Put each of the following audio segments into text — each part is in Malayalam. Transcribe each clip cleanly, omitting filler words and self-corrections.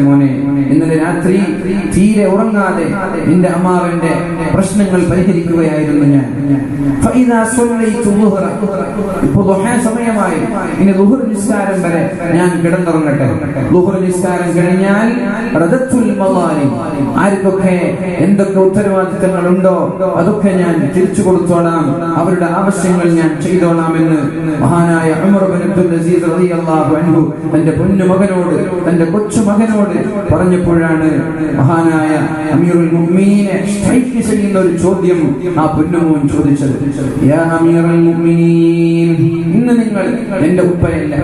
മോനെ, ഇന്നലെ രാത്രി തീരെ ഉറങ്ങാതെ നിന്റെ അമ്മാവന്റെ പ്രശ്നങ്ങൾ പരിഹരിക്കുകയായിരുന്നു ഞാൻ. ഇപ്പൊ ദുഹാ സമയമായി, ഇനി ളുഹർ നിസ്കാരം വരെ ഞാൻ കിടന്നുറങ്ങട്ടെ. ളുഹർ നിസ്കാരം കഴിഞ്ഞാൽ ആർക്കൊക്കെ എന്തൊക്കെ ഉത്തരവാദിത്തങ്ങളുണ്ടോ അതൊക്കെ ഞാൻ തിരിച്ചു കൊടുത്തോളാം, അവരുടെ ആവശ്യങ്ങൾ ഞാൻ ചെയ്തോളാമെന്ന് മഹാനായ ഉമർ ഇബ്നു അബ്ദുൽ അസീസ് റളിയല്ലാഹു അൻഹു തന്റെ പൊന്നു മകനോട്, തന്റെ കൊച്ചു മകനോട് പറഞ്ഞപ്പോഴാണ് മഹാനായ അമീറുൽ മുഅ്മിനീനെ സ്ട്രൈക്ക് ചെയ്യുന്ന ഒരു ചോദ്യം ആ പൊന്നുമോൻ ചോദിച്ചത്. യാ അമീറുൽ മുഅ്മിനീൻ, ഇന്ന് നിങ്ങൾ എന്റെ ഉപ്പയല്ല,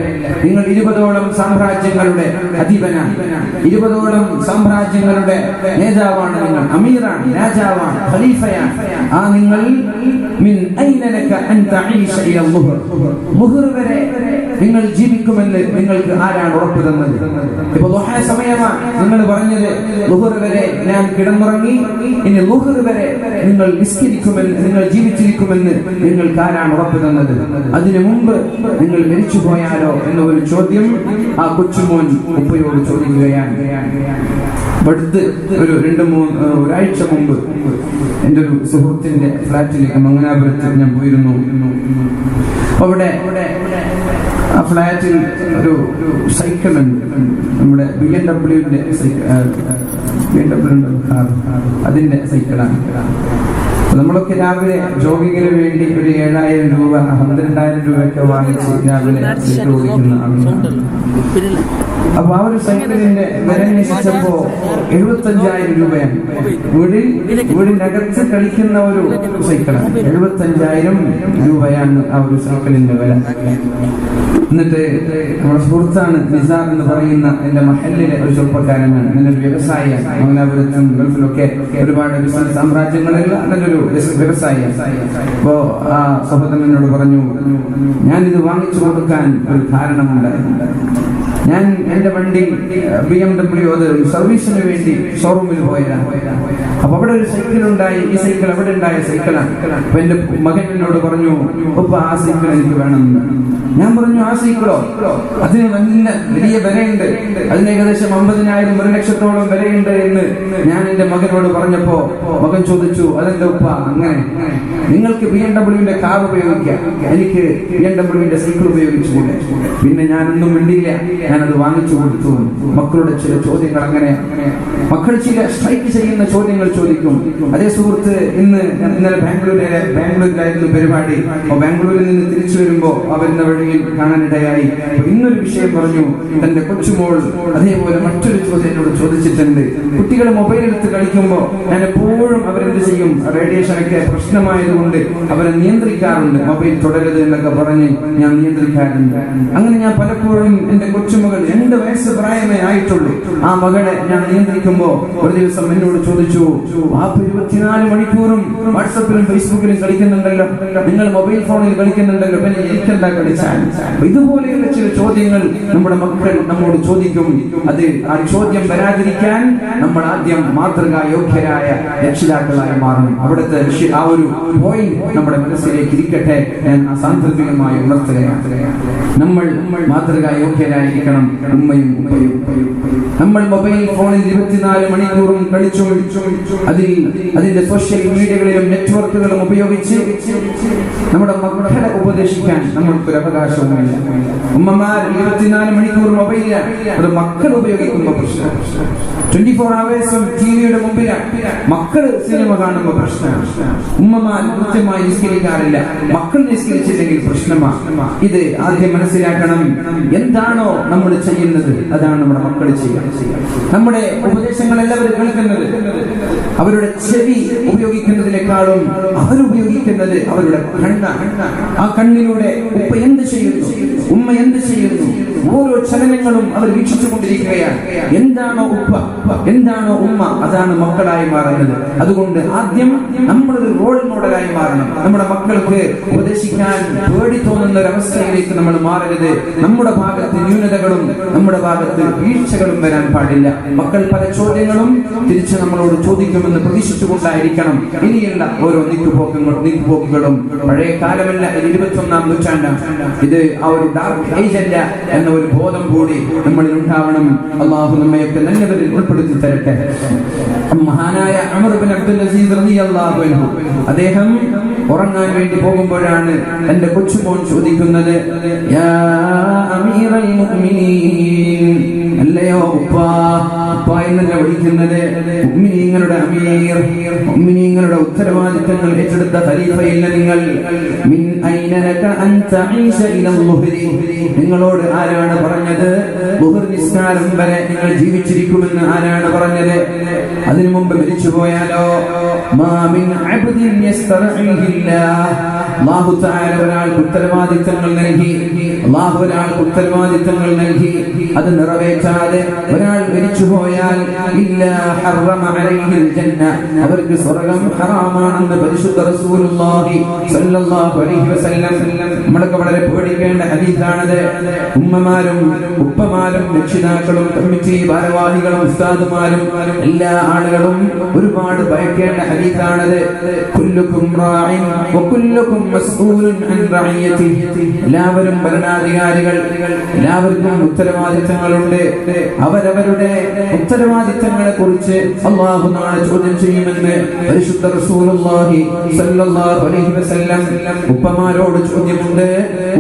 നിങ്ങൾ 20ഓളം സാമ്രാജ്യങ്ങളുടെ അധിപനാണ്, 20ഓളം സാമ്രാജ്യങ്ങളുടെ നേതാവാണ്, നിങ്ങൾ അമീറാണ്, രാജാവാണ്, ഖലീഫയാണ്. ആ നിങ്ങൾ മിൻ ഐന ലക അൻ തഈശ ഇല ളുഹർ, ളുഹർ വരെ നിങ്ങൾ ജീവിക്കുമെന്ന് നിങ്ങൾക്ക് ആരാണ് ഉറപ്പ് തന്നത്? ഇപ്പൊ ദുഹാ സമയമാണ്, നിങ്ങൾ പറഞ്ഞത് ളുഹർ വരെ ഞാൻ കിടന്നുറങ്ങി, ഇനി ളുഹർ വരെ നിങ്ങൾ നിസ്കരിക്കുമെന്ന്, നിങ്ങൾ ജീവിച്ചിരിക്കുമെന്ന് നിങ്ങൾക്ക് ആരാണ് ഉറപ്പ് തന്നത്? അതിനു മുമ്പ് നിങ്ങൾ മരിച്ചു പോയാലോ എന്ന ഒരു ചോദ്യം ആ കൊച്ചുമോൻ ഉപ്പയോട് ചോദിക്കുകയാണ്. അടുത്ത് ഒരു ഒരാഴ്ച മുമ്പ് എൻ്റെ ഒരു സുഹൃത്തിന്റെ ഫ്ലാറ്റിലേക്ക് മംഗലാപുരത്ത് ഞാൻ പോയിരുന്നു. അവിടെ ആ ഫ്ലാറ്റിൽ ഒരു സൈക്കിൾ ഉണ്ട്, നമ്മുടെ BMW കാർ, അതിന്റെ സൈക്കിളാണ്. നമ്മളൊക്കെ രാവിലെ ജോഗിങ്ങിന് വേണ്ടി ഒരു 7,000 രൂപ 12,000 രൂപയൊക്കെ വാങ്ങിച്ച് രാവിലെ സൈക്കിൾ ഓടിക്കുന്ന ആളുകളാണ്. അപ്പൊ ആ ഒരു സൈക്കിളിന്റെ വില അന്വേഷിച്ചപ്പോ 75,000 രൂപയാണ്. വീടിനകത്ത് കളിക്കുന്ന ഒരു സൈക്കിളാണ്, 75,000 രൂപയാണ് ആ ഒരു സൈക്കിളിന്റെ വില. എന്നിട്ട് നമ്മുടെ സുഹൃത്താണ് നിസാർ എന്ന് പറയുന്ന എന്റെ മഹല്ലിലെ ഒരു ചെറുപ്പക്കാരനാണ്, നല്ലൊരു വ്യവസായിയാണ്, മംഗലാപുരത്തും ഗൾഫിലൊക്കെ ഒരുപാട് ബിസിനസ് സാമ്രാജ്യങ്ങളുള്ള നല്ലൊരു വ്യവസായിയാണ്. അപ്പോ ആ സഹോദരനോട് പറഞ്ഞു, ഞാനിത് വാങ്ങിച്ചു കൊടുക്കാൻ ഒരു കാരണമുണ്ടായിരുന്നു. ഞാൻ എന്റെ വണ്ടി BMW അത് സർവീസിന് വേണ്ടി ഷോറൂമിൽ പോയതാണ്. അപ്പൊ അവിടെ ഒരു സൈക്കിൾ ഉണ്ടായി, ഈ സൈക്കിൾ അവിടെ ഉണ്ടായ സൈക്കിളാണ്. അപ്പൊ എന്റെ മകൻ എന്നോട് പറഞ്ഞു, ഒപ്പ ആ സൈക്കിൾ എനിക്ക് വേണമെന്ന്. ഞാൻ പറഞ്ഞു, ആ സൈക്കിളോ? അതിന് വലിയ വിലയുണ്ട്, അതിന് ഏകദേശം 50,000 1 ലക്ഷത്തോളം വിലയുണ്ട് എന്ന് ഞാൻ എന്റെ മകനോട് പറഞ്ഞപ്പോ മകൻ ചോദിച്ചു, അതെന്റെ ഉപ്പ അങ്ങനെ? നിങ്ങൾക്ക് BMW കാർ ഉപയോഗിക്കാം, എനിക്ക് BMW സൈക്കിൾ ഉപയോഗിച്ചുകൂടെ? പിന്നെ ഞാനൊന്നും മിണ്ടിയില്ല, ഞാനത് വാങ്ങിച്ചു കൊടുത്തു. മക്കളുടെ ചില ചോദ്യങ്ങൾ അങ്ങനെ, മക്കൾ ചില സ്ട്രൈക്ക് ചെയ്യുന്ന ചോദ്യങ്ങൾ ചോദിക്കും. അതേ സുഹൃത്ത് ഇന്നലെ ബാംഗ്ലൂരിലായിരുന്നു പരിപാടി. ബാംഗ്ലൂരിൽ നിന്ന് തിരിച്ചു വരുമ്പോ അവരുടെ വഴിയിൽ കാണാനിടയായി. ഇന്നൊരു വിഷയം പറഞ്ഞു, തന്റെ കൊച്ചുമോൾ അതേപോലെ മറ്റൊരു ചോദ്യം എന്നോട് ചോദിച്ചിട്ടുണ്ട്. കുട്ടികൾ മൊബൈൽ എടുത്ത് കളിക്കുമ്പോ ഞാൻ എപ്പോഴും അവരെന്ത് ചെയ്യും, റേഡിയേഷനൊക്കെ പ്രശ്നമായതുകൊണ്ട് അവരെ നിയന്ത്രിക്കാറുണ്ട്, മൊബൈൽ തുടരരുത് എന്നൊക്കെ പറഞ്ഞ് ഞാൻ നിയന്ത്രിക്കാറുണ്ട്. അങ്ങനെ ഞാൻ പലപ്പോഴും എന്റെ കൊച്ചുമകൾ 2 വയസ്സ് പ്രായമേ ആയിട്ടുള്ളൂ, ആ മകളെ ഞാൻ നിയന്ത്രിക്കുമ്പോ ഒരു ദിവസം എന്നോട് ചോദിച്ചു, ആ 24 മണിക്കൂറും വാട്സപ്പിലും ഫേസ്ബുക്കിലും കളിക്കുന്നുണ്ടല്ലോ, നിങ്ങൾ മൊബൈൽ ഫോണിൽ കളിക്കുന്നുണ്ടല്ലോ, പിന്നെ എനിക്കെന്താ കളിച്ചാൽ? ഇതുപോലെയുള്ള ചില ചോദ്യങ്ങൾ നമ്മുടെ മക്കൾ നമ്മോട് ചോദിക്കും. അത് ആ ചോദ്യം വരാതിരിക്കാൻ നമ്മൾ ആദ്യം മാതൃകാ യോഗ്യരായ രക്ഷിതാക്കളായി മാറണം. അവിടുത്തെ ആ ഒരു പോയിന്റ് നമ്മുടെ മനസ്സിലേക്ക് ഇരിക്കട്ടെ. ഞാൻ സാന്ദർഭികമായി ഉണർത്തുകയാണ്, നമ്മൾ മാതൃകാ യോഗ്യരായിരിക്കണം, ഉമ്മയും ഉപ്പയും. നമ്മൾ മൊബൈൽ ഫോണിൽ 24 മണിക്കൂറും കളിച്ചു അതിന്റെ സോഷ്യൽ മീഡിയകളിലും നെറ്റ്വർക്കുകളും ഉപയോഗിച്ച് നമ്മുടെ മക്കളെ ഉപദേശിക്കാൻ നമ്മൾക്കൊരു അവകാശവുമില്ല. ഉമ്മമാർ 24 മണിക്കൂർ മൊബൈലിലാണ്, അത് മക്കൾ ഉപയോഗിക്കുമ്പോൾ പ്രശ്നം. 24 hours ടിവിയുടെ മുമ്പിലാണ്, മക്കൾ സിനിമ കാണുമ്പോൾ പ്രശ്നമാണ്. ഉമ്മമാർ കൃത്യമായി നിസ്കരിക്കാറില്ല, മക്കൾ നിസ്കരിച്ചില്ലെങ്കിൽ പ്രശ്നമാണ്. ഇത് ആദ്യം മനസ്സിലാക്കണം. എന്താണോ നമ്മൾ ചെയ്യുന്നത് അതാണ് നമ്മുടെ മക്കൾ ചെയ്യുക. നമ്മുടെ ഉപദേശങ്ങൾ എല്ലാവരും കേൾക്കുന്നത്, അവരുടെ ചെവി ഉപയോഗിക്കുന്നതിനേക്കാളും അവരുപയോഗിക്കുന്നത് അവരുടെ കണ്ണാണ്. ആ കണ്ണിലൂടെ ഉപ്പ എന്ത് ചെയ്യുന്നു, ഉമ്മ എന്ത് ചെയ്യുന്നു, ഓരോ ചലനങ്ങളും അവർ വീക്ഷിച്ചുകൊണ്ടിരിക്കുകയാണ്. എന്താണോ ഉപ്പ ഉപ്പ, എന്താണോ ഉമ്മ, അതാണ് മക്കളായി മാറുന്നത്. അതുകൊണ്ട് ആദ്യം നമ്മളൊരു റോൾ മോഡലായി മാറണം. നമ്മുടെ മക്കൾക്ക് ഉപദേശിക്കാൻ പേടി തോന്നുന്ന ഒരവസ്ഥയിലേക്ക് നമ്മൾ മാറരുത്. നമ്മുടെ ഭാഗത്ത് ന്യൂനതകളും നമ്മുടെ ഭാഗത്ത് വീഴ്ചകളും വരാൻ പാടില്ല. മക്കൾ പല ചോദ്യങ്ങളും തിരിച്ച് നമ്മളോട് ചോദിക്കുമെന്ന് പ്രതീക്ഷിച്ചുകൊണ്ടായിരിക്കണം ഇനിയുള്ള ഓരോ നീക്കുപോക്കുകളും. പഴയ കാലമല്ല, 21ാം നൂറ്റാണ്ടാണ്. ഇത് ആ ഒരു ഡാർക്ക് ഏജ് അല്ല എന്ന ഒരു ബോധം കൂടി നമ്മളിൽ ഉണ്ടാവണം. അള്ളാഹു നമ്മയൊക്കെ നല്ലവരിൽ ഉൾപ്പെടുത്തി തരട്ടെ. മഹാനായ ഉമർ ഇബ്നു അബ്ദുൽ അസീസ് റളിയല്ലാഹു അൻഹു, അദ്ദേഹം ഉറങ്ങാൻ വേണ്ടി പോകുമ്പോഴാണ് തന്റെ കൊച്ചുമോൻ ചോദിക്കുന്നത്, യാ അമീറൽ മുഅ്മിനീൻ, അല്ലയോ ഉപ്പാ, ഉപ്പാ എന്നല്ല വിളിക്കുന്നത്, മുഅ്മിനീങ്ങളുടെ അമീർ, മുഅ്മിനീങ്ങളുടെ ഉത്തരവാദിത്തങ്ങൾ ഏറ്റെടുത്ത ഖലീഫയില്ല നിങ്ങൾ. മിൻ ഐന ലക അൻ തഈശ ഇലൽ ളുഹ്രി, നിങ്ങളോട് ആരാണ് പറഞ്ഞത് ളുഹ്ർ നിസ്കാരം വരെ നിങ്ങൾ ജീവിച്ചിരിക്കുമെന്ന് ആരാണ് പറഞ്ഞത്? അതിനു മുമ്പ് മരിച്ചു പോയാലോ? മാ മിൻ അബ്ദിൻ യസ്തറഇഹില്ലാഹ്, അല്ലാഹു തആല ഒരാൾക്ക് ഉത്തരവാദിത്തങ്ങൾ നൽകി, അല്ലാഹു ഒരാൾക്ക് ഉത്തരവാദിത്തങ്ങൾ നൽകി, അത് നിറവേറ്റാതെ ഒരാൾ മരിച്ചു പോയാൽ ഇല്ലാ ഹറമ അലൈഹിൽ ജന്ന, അവർക്ക് സ്വർഗ്ഗം ഹറാമാണെന്ന് പരിശുദ്ധ റസൂലുള്ളാഹി സ്വല്ലല്ലാഹു അലൈഹി വസല്ലം. നമ്മളൊക്കെ വളരെ പേടിക്കേണ്ട ഹദീസാണത്. ഉമ്മമാരും ഉപ്പമാരും രക്ഷിതാക്കളും കമ്മിറ്റി ഭാരവാഹികളും ഉസ്താദുമാരും എല്ലാ ആളുകളും ഒരുപാട് ഭയക്കേണ്ട ഹദീസാണത്. കുല്ലുക്കും റാഇൻ വകുല്ലുക്കും മസ്ഊലുൻ അൻ റഇയതിഹി, എല്ലാവരും ഭരണാധികാരികൾ, എല്ലാവർക്കും ഉത്തരവാദിത്തങ്ങളുണ്ട്. അവരവരുടെ ഉത്തരവാദിത്തങ്ങളെ കുറിച്ച് അല്ലാഹു നാളെ ചോദ്യം ചെയ്യുമെന്ന് പരിശുദ്ധ റസൂലുള്ളാഹി സ്വല്ലല്ലാഹു അലൈഹി വസല്ലം. ഉപ്പമാരോട് ചോദ്യമുണ്ട്,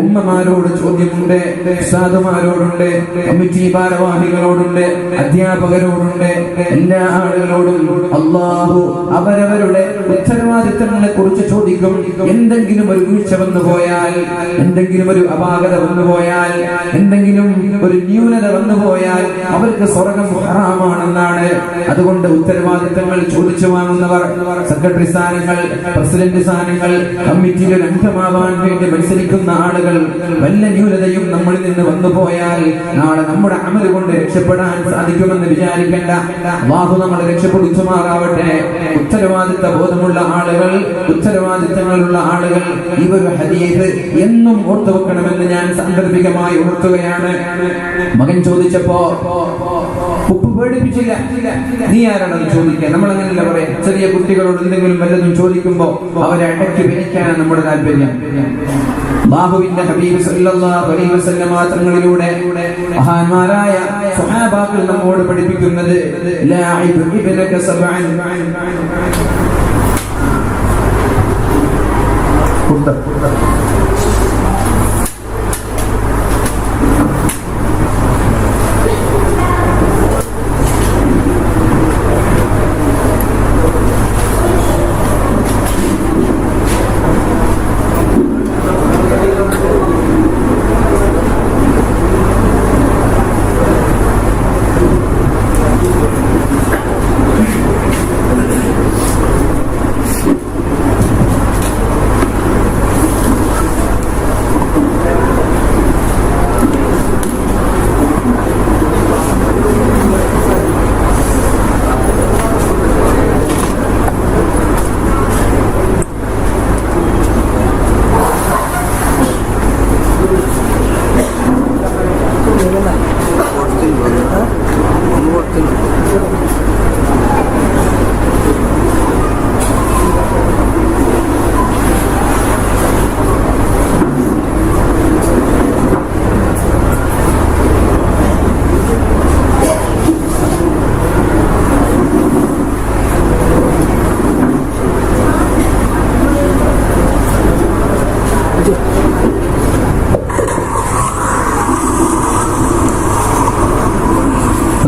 ഉമ്മമാരോട് ചോദ്യമുണ്ട്, ഉസ്താദുമാരോടുണ്ട്, കമ്മിറ്റി ഭാരവാഹികളോടുണ്ട്, അധ്യാപകരോടുണ്ട്, എല്ലാ ആളുകളോടും അല്ലാഹു അവരവരുടെ ഉത്തരവാദിത്തങ്ങളെ കുറിച്ച് ചോദിക്കും. എന്തെങ്കിലും ഒരു വീഴ്ച വന്നു പോയാൽ, എന്തെങ്കിലും ഒരു അപാകത വന്നു പോയാൽ, എന്തെങ്കിലും ഒരു ന്യൂനത വന്നു പോയാൽ അവർക്ക് സ്വർഗ്ഗം ഹറാമാണെന്നാണ്. അതുകൊണ്ട് ഉത്തരവാദിത്തങ്ങൾ ചോദിച്ചു വാങ്ങുന്നവർ, സെക്രട്ടറി സ്ഥാനങ്ങൾ, പ്രസിഡന്റ് സ്ഥാനങ്ങൾ, കമ്മിറ്റിയിൽ ഒരു അംഗമാവാൻ വേണ്ടി മത്സരിക്കുന്ന ആളുകൾ, വല്ല ന്യൂനതയും നമ്മളിൽ നിന്ന് വന്നു പോയാൽ നാളെ നമ്മുടെ അമൽ കൊണ്ട് രക്ഷപ്പെടാൻ സാധിക്കുമെന്ന് വിചാരിക്കേണ്ട. അല്ലാഹു നമ്മളെ രക്ഷപ്പെടുത്തുമാറാവട്ടെ. ഉത്തരവാദിത്ത ബോധമുള്ള ആളുകൾ, ഉത്തരവാദിത്തങ്ങളുള്ള ആളുകൾ ഈ ഒരു ഹദീസ് എന്നും ഓർത്തു വെക്കണമെന്ന് ഞാൻ സാന്ദർഭികമായി ഉണർത്തുകയാണ്. മകൻ ചോദിച്ചപ്പോ ഉപ്പ് പേടിപ്പിച്ചില്ല. നീ ആരാണെന്ന് ചോദിക്കാൻ? നമ്മളങ്ങനെയല്ല പറയാം. ചെറിയ കുട്ടികളോട് എന്തെങ്കിലും വല്ലതും ചോദിക്കുമ്പോ അവരെ അടക്കി ഭരിക്കാനാണ് നമ്മുടെ താല്പര്യം. അല്ലാഹുവിന്റെ ഹബീബ് സല്ലല്ലാഹു അലൈഹി വസല്ലം തങ്ങളിലൂടെ മഹാന്മാരായ സ്വഹാബാക്കൾ നമ്മോട് പഠിപ്പിക്കുന്നത് ലാഇബ് ഇബ്നക സബ്അൻ,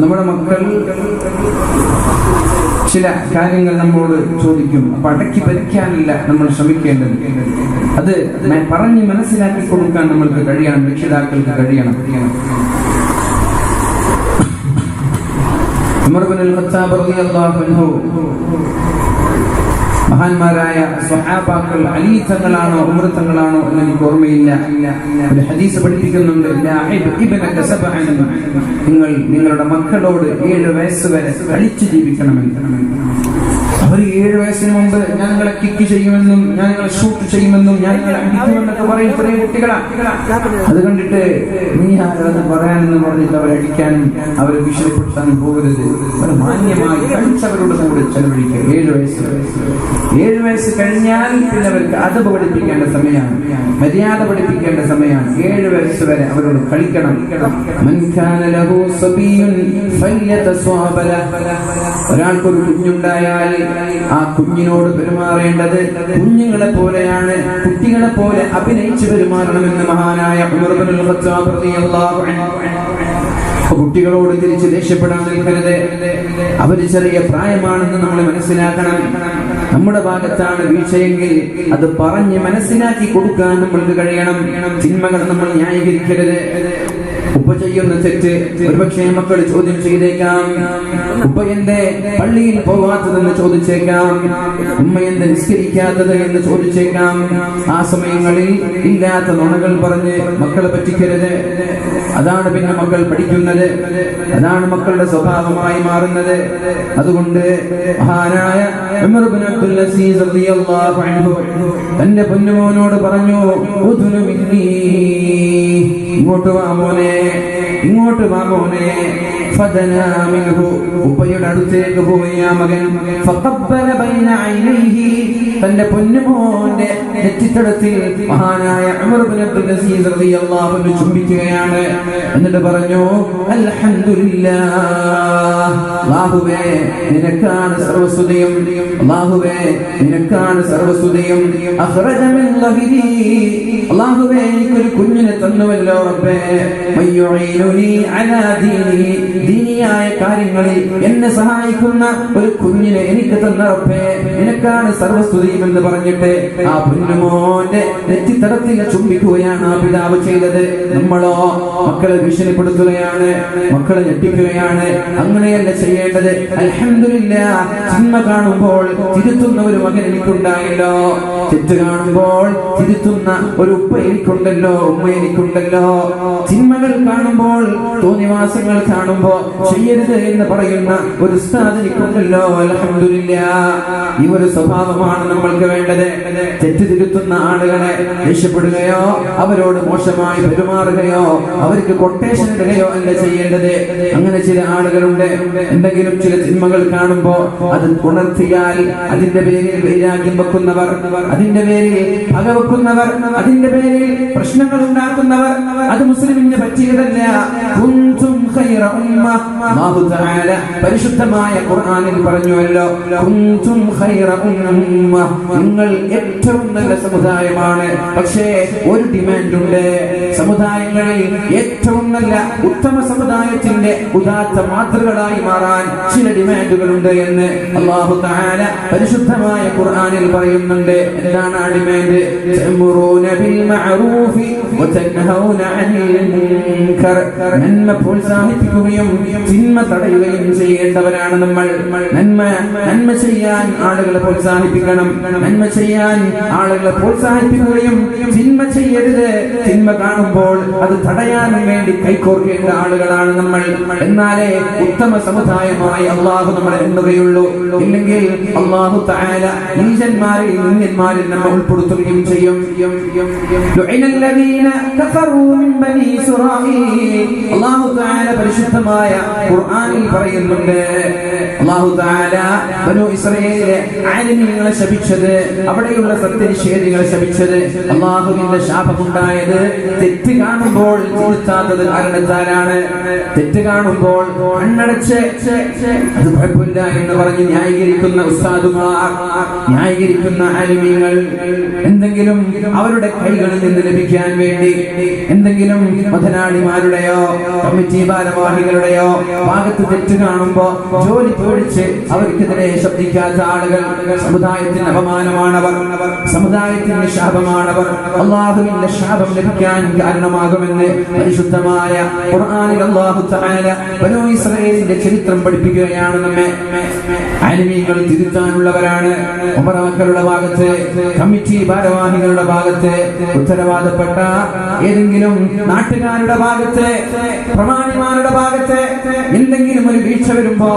നമ്മുടെ മക്കൾ ചില കാര്യങ്ങൾ നമ്മളോട് ചോദിക്കും. അപ്പൊ അടക്കി ഭരിക്കാനല്ല നമ്മൾ ശ്രമിക്കേണ്ടത്, അത് പറഞ്ഞ് മനസ്സിലാക്കി കൊടുക്കാൻ നമ്മൾക്ക് കഴിയണം, രക്ഷിതാക്കൾക്ക് കഴിയണം. ഉമർ ഇബ്നുൽ ഖത്താബ് റളിയല്ലാഹു അൻഹു മഹാന്മാരായ സ്വഹാബാക്കൾ അലി തങ്ങളാണോ ഉമർ തങ്ങളാണോ എന്ന് എനിക്ക് ഓർമ്മയില്ല. ഒരു ഹദീസ് പഠിപ്പിക്കുന്നുണ്ട്, നിങ്ങൾ നിങ്ങളുടെ മക്കളോട് 7 വയസ്സ് വരെ കളിച്ചു ജീവിക്കണമെന്ന്. അവർ 7 വയസ്സിന് മുമ്പ് ഞങ്ങളെ കിക്ക് ചെയ്യുമെന്നും ഞങ്ങളെ ഷൂട്ട് ചെയ്യുമെന്നും ഞങ്ങളെ അടിക്കുമെന്നൊക്കെ പറയും. ചെറിയ കുട്ടികളാണ്. അത് കണ്ടിട്ട് നീ ആരാണെന്ന് പറയാനെന്ന് പറഞ്ഞിട്ട് അവരെ അടിക്കാനും അവരെ വിഷയപ്പെടുത്താനും പോകരുത്. അവർ മാന്യമായി കളിച്ചവരുടെ കൂടെ ചെലവഴിക്കുക. 7 വയസ്സ് കഴിഞ്ഞാൽ പിന്നെ അവർക്ക് അതബ് പഠിപ്പിക്കേണ്ട സമയമാണ്, മര്യാദ പഠിപ്പിക്കേണ്ട സമയമാണ്. 7 വയസ്സ് വരെ അവരോട് കളിക്കണം. ഒരാൾക്കൊരു കുഞ്ഞുണ്ടായാൽ ആ കുഞ്ഞിനോട് പെരുമാറേണ്ടത് കുഞ്ഞുങ്ങളെ പോലെയാണ്, കുട്ടികളെ പോലെ അഭിനയിച്ചു പെരുമാറണമെന്ന് മഹാനായ ഉമർ ഇബ്നുൽ ഖത്താബ് റളിയല്ലാഹു അൻഹു. കുട്ടികളോട് തിരിച്ച് ദേഷ്യപ്പെടാൻ നിൽക്കരുത്. അവര് ചെറിയ പ്രായമാണെന്ന് നമ്മൾ മനസ്സിലാക്കണം. നമ്മുടെ ഭാഗത്താണ് വീഴ്ചയെങ്കിൽ അത് പറഞ്ഞ് മനസ്സിലാക്കി കൊടുക്കാൻ നമ്മൾക്ക് കഴിയണം. തിന്മകൾ നമ്മൾ ന്യായീകരിക്കരുത്. ഉപ്പ ചെയ്യുന്ന തെറ്റ് ഒരുപക്ഷെ മക്കൾ ചോദ്യം ചെയ്തേക്കാം. ഉപ്പ എന്റെ പള്ളിയിൽ പോവാത്തതെന്ന് ചോദിച്ചേക്കാം. ഉമ്മ എന്റെ നിസ്കരിക്കാത്തത് എന്ന് ചോദിച്ചേക്കാം. ആ സമയങ്ങളിൽ ഇല്ലാത്ത നുണകൾ പറഞ്ഞ് മക്കളെ പറ്റിക്കരുത്. അതാണ് പിന്നെ മക്കൾ പഠിക്കുന്നത്. അതാണ് മക്കളുടെ സ്വഭാവമായി മാറുന്നത്. അതുകൊണ്ട് മഹാനായ ഉമർ ഇബ്നു അബ്ദുൽ അസീസ് റളിയല്ലാഹു അൻഹു തന്റെ പൊന്നുമോനോട് പറഞ്ഞു, ഉദ്നു മിന്നീ, ഇങ്ങോട്ട് വാ മോനെ, ഇങ്ങോട്ട് വാ മോനെ. ഫദനാ മിൻഹു, ഉപ്പയുടെ അടുത്തേക്ക് പോയി ആ മകൻ. ഫഖബ്ബല ബൈന ഐനൈഹി, തന്റെ പൊന്നുമോന്റെ നെറ്റിത്തടത്തിൽ മഹാനായ ഉമർ ഇബ്നു അബ്ദുൽ അസീസ് റളിയല്ലാഹു അൻഹു ചുംബിക്കുകയാണ്. എന്നിട്ട് പറഞ്ഞു, അൽഹംദുലില്ലാഹ്, അല്ലാഹുവേ നിനക്കാണ് സർവസ്തുതിയും, അല്ലാഹുവേ നിനക്കാണ് സർവസ്തുതിയും. അഖ്റജ മിൻ ളഹിരി, അല്ലാഹുവേ എനിക്കൊരു കുഞ്ഞിനെ തന്നുവല്ലോ റബ്ബേ. മയ്യുഈനുനി അലാ ദീനി, ദീനിയായ കാര്യങ്ങളിൽ എന്നെ സഹായിക്കുന്ന ഒരു കുഞ്ഞിനെ എനിക്ക് തന്ന റബ്ബേ, നിനക്കാണ് സർവസ്തുതിയും എന്ന് പറഞ്ഞിട്ട് ആ പൊന്നുമോന്റെ നെറ്റിത്തടത്തിൽ ചുംബിക്കുകയാണ് ആ പിതാവ് ചെയ്തത്. നമ്മളോ മക്കളെ ഭീഷണിപ്പെടുത്തുകയാണ്, മക്കളെ ഞെട്ടിക്കുകയാണ്. അങ്ങനെയല്ല ചെയ്യേണ്ടത്. അൽഹംദുലില്ലാഹ്, തിന്മ കാണുമ്പോൾ തിരുത്തുന്ന ഒരു മകൻ എനിക്കുണ്ടായല്ലോ, തെറ്റ് കാണുമ്പോൾ തിരുത്തുന്ന ഒരു ഉപ്പ എനിക്കുണ്ടല്ലോ, ഉമ്മ എനിക്കുണ്ടല്ലോ. തിന്മകൾ കാണുമ്പോൾ, തോന്നിവാസങ്ങൾ കാണുമ്പോ ചെയ്യരുത് എന്ന് പറയുന്ന ഒരു ഉസ്താദ് എനിക്കുണ്ടല്ലോ, അൽഹംദുലില്ലാഹ്. ഈ ഒരു സ്വഭാവമാണ് നമ്മൾക്ക് വേണ്ടത്. തെറ്റ് തിരുത്തുന്ന ആളുകളെ ദേഷ്യപ്പെടുകയോ അവരോട് മോശമായി പെരുമാറുകയോ അവർക്ക് കൊട്ടേഷൻ ഇടുകയോ അല്ല ചെയ്യേണ്ടത്. അങ്ങനെ ചില ആളുകളുണ്ട്, എന്തെങ്കിലും ചില തിന്മകൾ കാണുമ്പോ അത് ഉണർത്തിയാൽ അതിന്റെ പേരിൽ വൈരാഗ്യം വെക്കുന്നവർ, അതിന്റെ പേരിൽ പക വെക്കുന്നവർ, അതിന്റെ പേരിൽ പ്രശ്നങ്ങൾ ഉണ്ടാക്കുന്നവർ. അത് മുസ്ലിമിന് പറ്റിയതല്ല. കുന്തും ഖൈറ ഉമ്മ, അല്ലാഹു തആല പരിശുദ്ധമായ ഖുർആനിൽ പറഞ്ഞുവല്ലോ, കുന്തും ഖൈറ ഉമ്മ, നിങ്ങൾ ഏറ്റവും നല്ല സമുദായമാണ്. പക്ഷേ ഒരു ഡിമാൻഡ് ഉണ്ട്, സമുദായങ്ങളിൽ ഏറ്റവും നല്ല ഉത്തമ സമുദായത്തിന്റെ ഉദാത്ത മാതൃകളായി മാറാൻ ചില ഡിമാൻഡുകളുണ്ട് എന്ന് അല്ലാഹു തആല പരിശുദ്ധമായ ഖുർആനിൽ പറയുന്നുണ്ട്. എന്താണ് ആ ഡിമാൻഡ്? തഅ്മുറൂന ബിൽ മഅറൂഫി വതൻഹൗന അനിൽ മുൻകർ, നന്മ പ്രോത്സാഹിപ്പിക്കുകയും തിന്മ തടയുകയും ചെയ്യേണ്ടവരാണ് നമ്മൾ. നന്മ ചെയ്യാൻ ആളുകളെ പ്രോത്സാഹിപ്പിക്കണം, നന്മ ചെയ്യാൻ ആളുകളെ പ്രോത്സാഹിപ്പിക്കുകയും തിന്മ ചെയ്യരുത്, തിന്മ കാണുമ്പോൾ അത് തടയാനും വേണ്ടി കൈകോർക്കേണ്ട ആളുകളാണ് നമ്മൾ. എന്നാലേ ഉത്തമ സമുദായമായി അള്ളാഹു നമ്മളെ എണ്ണുകയുള്ളൂ. ഇല്ലെങ്കിൽ അള്ളാഹു തആല നീചന്മാരിൽ നിന്യന്മാരിൽ നമ്മെ ഉൾപ്പെടുത്തുകയും ചെയ്യും. അള്ളാഹു തആല പരിശുദ്ധമായ ഖുർആനിൽ പറയുന്നുണ്ട്, അള്ളാഹു തആല ബനൂ ഇസ്രായേലിലെ ആലിമീങ്ങളെ ശപിച്ചത്, അവിടെയുള്ള സത്യനിഷേധികളെ ശപിച്ചത്, അള്ളാഹുവിന്റെ ശാപമുണ്ടായത് തെറ്റ് കാണുമ്പോൾ തിരുത്താത്തത് കാരണത്താലാണ്. തെറ്റ് കാണുമ്പോൾ കണ്ണടച്ച് അത് കുഴപ്പമില്ല എന്ന് പറഞ്ഞ് ന്യായീകരിക്കുന്ന ഉസ്താദുമാർ, ന്യായീകരിക്കുന്ന ആലിമീങ്ങൾ, എന്തെങ്കിലും അവരുടെ കൈകളിൽ നിന്ന് ലഭിക്കാൻ വേണ്ടി എന്തെങ്കിലും മുതലാളിമാരുടെയോ കമ്മിറ്റി ഭാരവാഹികളുടെയോ ഭാഗത്ത് തെറ്റ് കാണുമ്പോ ജോലി പേടിച്ച് അവർക്കെതിരെ ശബ്ദിക്കാത്ത ആളുകൾ സമുദായത്തിന് അപമാനമാണവർ, സമുദായത്തിന് ശാപമാണവർ, അല്ലാഹുവിന്റെ ശാപം ലഭിക്കാൻ കാരണമാകുമെന്ന് പരിശുദ്ധമായ ഖുർആനിൽ അല്ലാഹു തആല ബനൂ ഇസ്രായേലിന്റെ ചരിത്രം പഠിപ്പിക്കുകയാണ് നമ്മെ. ആലിമീങ്ങൾ തിരുത്താനുള്ളവരാണ്. ഉമറാക്കളുടെ ഭാഗത്ത്, കമ്മിറ്റി ഭാരവാഹികളുടെ ഭാഗത്ത്, ഉത്തരവാദപ്പെട്ട ഏതെങ്കിലും നാട്ടുകാരുടെ ഭാഗത്ത്, പ്രമാണിമാരുടെ ഭാഗത്ത് എന്തെങ്കിലും ഒരു വീഴ്ച വരുമ്പോ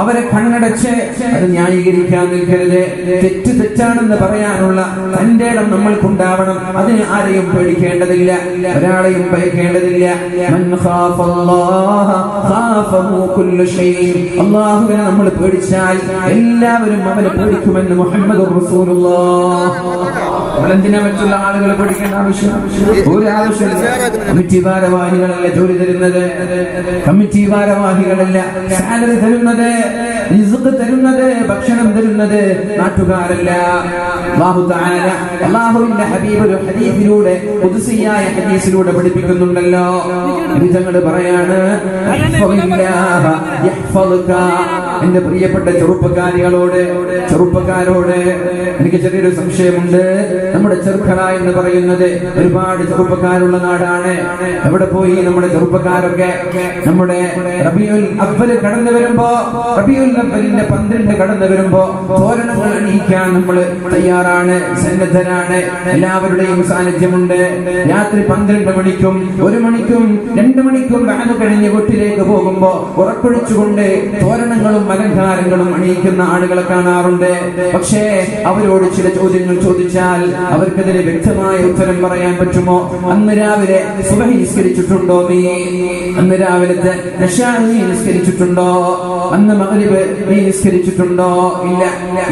അവരെ കണ്ണടച്ച് അത് ന്യായീകരിക്കാൻ നിൽക്കരുത്. തെറ്റ് തെറ്റാണെന്ന് പറയാനുള്ള തന്റെ ഇടം നമ്മൾക്കുണ്ടാവണം. അതിന് ആരെയും പേടിക്കേണ്ടതില്ല, ഒരാളെയും ഭയക്കേണ്ടതില്ല. അല്ലാഹുവിനെ നമ്മൾ പേടിച്ചാൽ എല്ലാവരും അവനെ പേടിക്കുമെന്ന് മുഹമ്മദുർ റസൂലുള്ളാഹ്. നമ്മളെന്തിനാ മറ്റുള്ള ആളുകളെ പേടിക്കേണ്ട ആവശ്യം? ഒരു ആവശ്യമില്ല. കമ്മിറ്റി ഭാരവാഹികളല്ല ജോലി തരുന്നത്, കമ്മിറ്റി ഭാരവാഹികളല്ല സാലറി തരുന്നത്, റിസ്ക് തരുന്നത്, ഭക്ഷണം തരുന്നത് നാട്ടുകാരല്ല. അല്ലാഹു തആല അല്ലാഹുവിന്റെ ഹബീബ് ഒരു ഹദീസിലൂടെ, ഖുദ്സിയായ ഹദീസിലൂടെ പഠിപ്പിക്കുന്നുണ്ടല്ലോ. നബിതങ്ങൾ പറയാണ്, എന്റെ പ്രിയപ്പെട്ട ചെറുപ്പക്കാരോട് എനിക്ക് ചെറിയൊരു സംശയമുണ്ട്. നമ്മുടെ ചെറുക്കട എന്ന് പറയുന്നത് ഒരുപാട് ചെറുപ്പക്കാരുള്ള നാടാണ്. എവിടെ പോയി നമ്മുടെ ചെറുപ്പക്കാരൊക്കെ? നമ്മുടെ റബീഉൽ അവ്വൽ കടന്നു വരുമ്പോ, റബീഉൽ അവ്വലിന്റെ 12 കടന്നു വരുമ്പോ തോരണങ്ങൾ അണിയിക്കാൻ നമ്മൾ തയ്യാറാണ്, സന്നദ്ധരാണ്. എല്ലാവരുടെയും സാന്നിധ്യമുണ്ട്. രാത്രി 12 മണിക്കും 1 മണിക്കും 2 മണിക്കും വാഹനം കഴിഞ്ഞ് വീട്ടിലേക്ക് പോകുമ്പോ ഉറക്കൊഴിച്ചുകൊണ്ട് തോരണങ്ങളും അലങ്കാരങ്ങളും അണിയിക്കുന്ന ആളുകളെ കാണാറുണ്ട്. പക്ഷേ അവരോട് ചില ചോദ്യങ്ങൾ ചോദിച്ചാൽ അവർക്കതിന് വ്യക്തമായ ഉത്തരം പറയാൻ പറ്റുമോ? അന്ന് രാവിലെ സുബഹി നിസ്കരിച്ചിട്ടുണ്ടോ നീ? അന്ന് രാവിലത്തെ ഇശാഇ നിസ്കരിച്ചിട്ടുണ്ടോ? അന്ന് മഗ്രിബ് നീ നിസ്കരിച്ചിട്ടുണ്ടോ? ഇല്ല.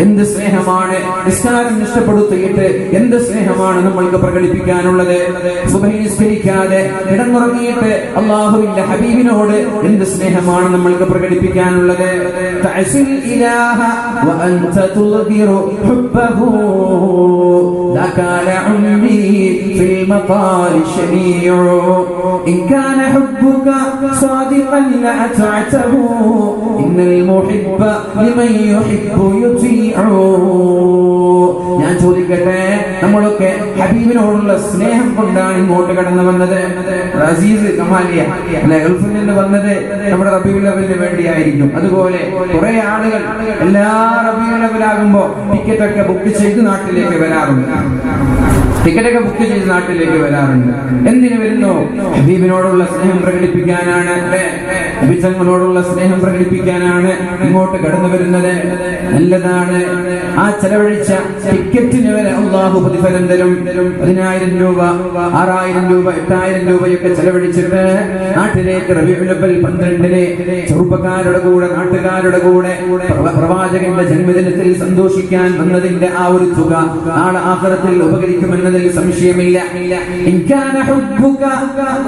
എന്ത് സ്നേഹമാണ് നിസ്കാരം നഷ്ടപ്പെടുത്തിയിട്ട് എന്ത് സ്നേഹമാണ് നമ്മൾക്ക് പ്രകടിപ്പിക്കാനുള്ളത്? സുബഹി നിസ്കരിക്കാതെ കിടന്നുറങ്ങിയിട്ട് അല്ലാഹുവിന്റെ ഹബീബിനോട് എന്ത് സ്നേഹമാണ് നമ്മൾക്ക് പ്രകടിപ്പിക്കാനുള്ളത്? തഅസിൽ ഇലാഹ വഅൻത തുദ്ഹിറു ഹുബ്ബഹു ദകാല ഉമ്മി ഫിൽ മഖാലി ശനീഉ ഇൻ കാന ഹുബ്ബുക സാദിഖൻ ലഅതഅതഹു ഇന്നൽ മുഹിബ്ബ ലിമൻ യുഹിബ്ബു യുതീഉ. ഞാൻ ചോദിക്കട്ടെ, നമ്മളൊക്കെ ഹബീബിനോടുള്ള സ്നേഹം കൊണ്ടാണ് ഇങ്ങോട്ട് കടന്നു വന്നത്. അസീസ് കമാലിയ അല്ലെ, ഗൾഫിൽ നിന്ന് വന്നത് നമ്മുടെ റബീഉൽ അവ്വലിന് വേണ്ടിയായിരിക്കും. അതുപോലെ കുറെ ആളുകൾ എല്ലാ റബീഉൽ അവ്വലാകുമ്പോ ടിക്കറ്റ് ഒക്കെ ബുക്ക് ചെയ്ത് നാട്ടിലേക്ക് വരാറുണ്ട്. എന്തിനു വരുന്നു? ഹബീബിനോടുള്ള സ്നേഹം പ്രകടിപ്പിക്കാനാണ്, നബിതങ്ങളോടുള്ള സ്നേഹം പ്രകടിപ്പിക്കാനാണ് ഇങ്ങോട്ട് കടന്നു വരുന്നത്. നല്ലതാണ്. ആ ചെലവഴിച്ച ടിക്കറ്റിന് വരെ അല്ലാഹു പ്രതിഫലം തരും. 10,000 രൂപ, 6,000 രൂപ, 8,000 രൂപയൊക്കെ ചെലവഴിച്ചിട്ട് നാട്ടിലേക്ക് റബീഉൽ അവ്വൽ 12-ന് ചെറുപ്പക്കാരുടെ കൂടെ, നാട്ടുകാരുടെ കൂടെ പ്രവാചകന്റെ ജന്മദിനത്തിൽ സന്തോഷിക്കാൻ വന്നതിന്റെ ആ ഒരു തുക നാളെ ആഖിറത്തിൽ ഉപകരിക്കുമെന്നതിൽ സംശയമില്ല.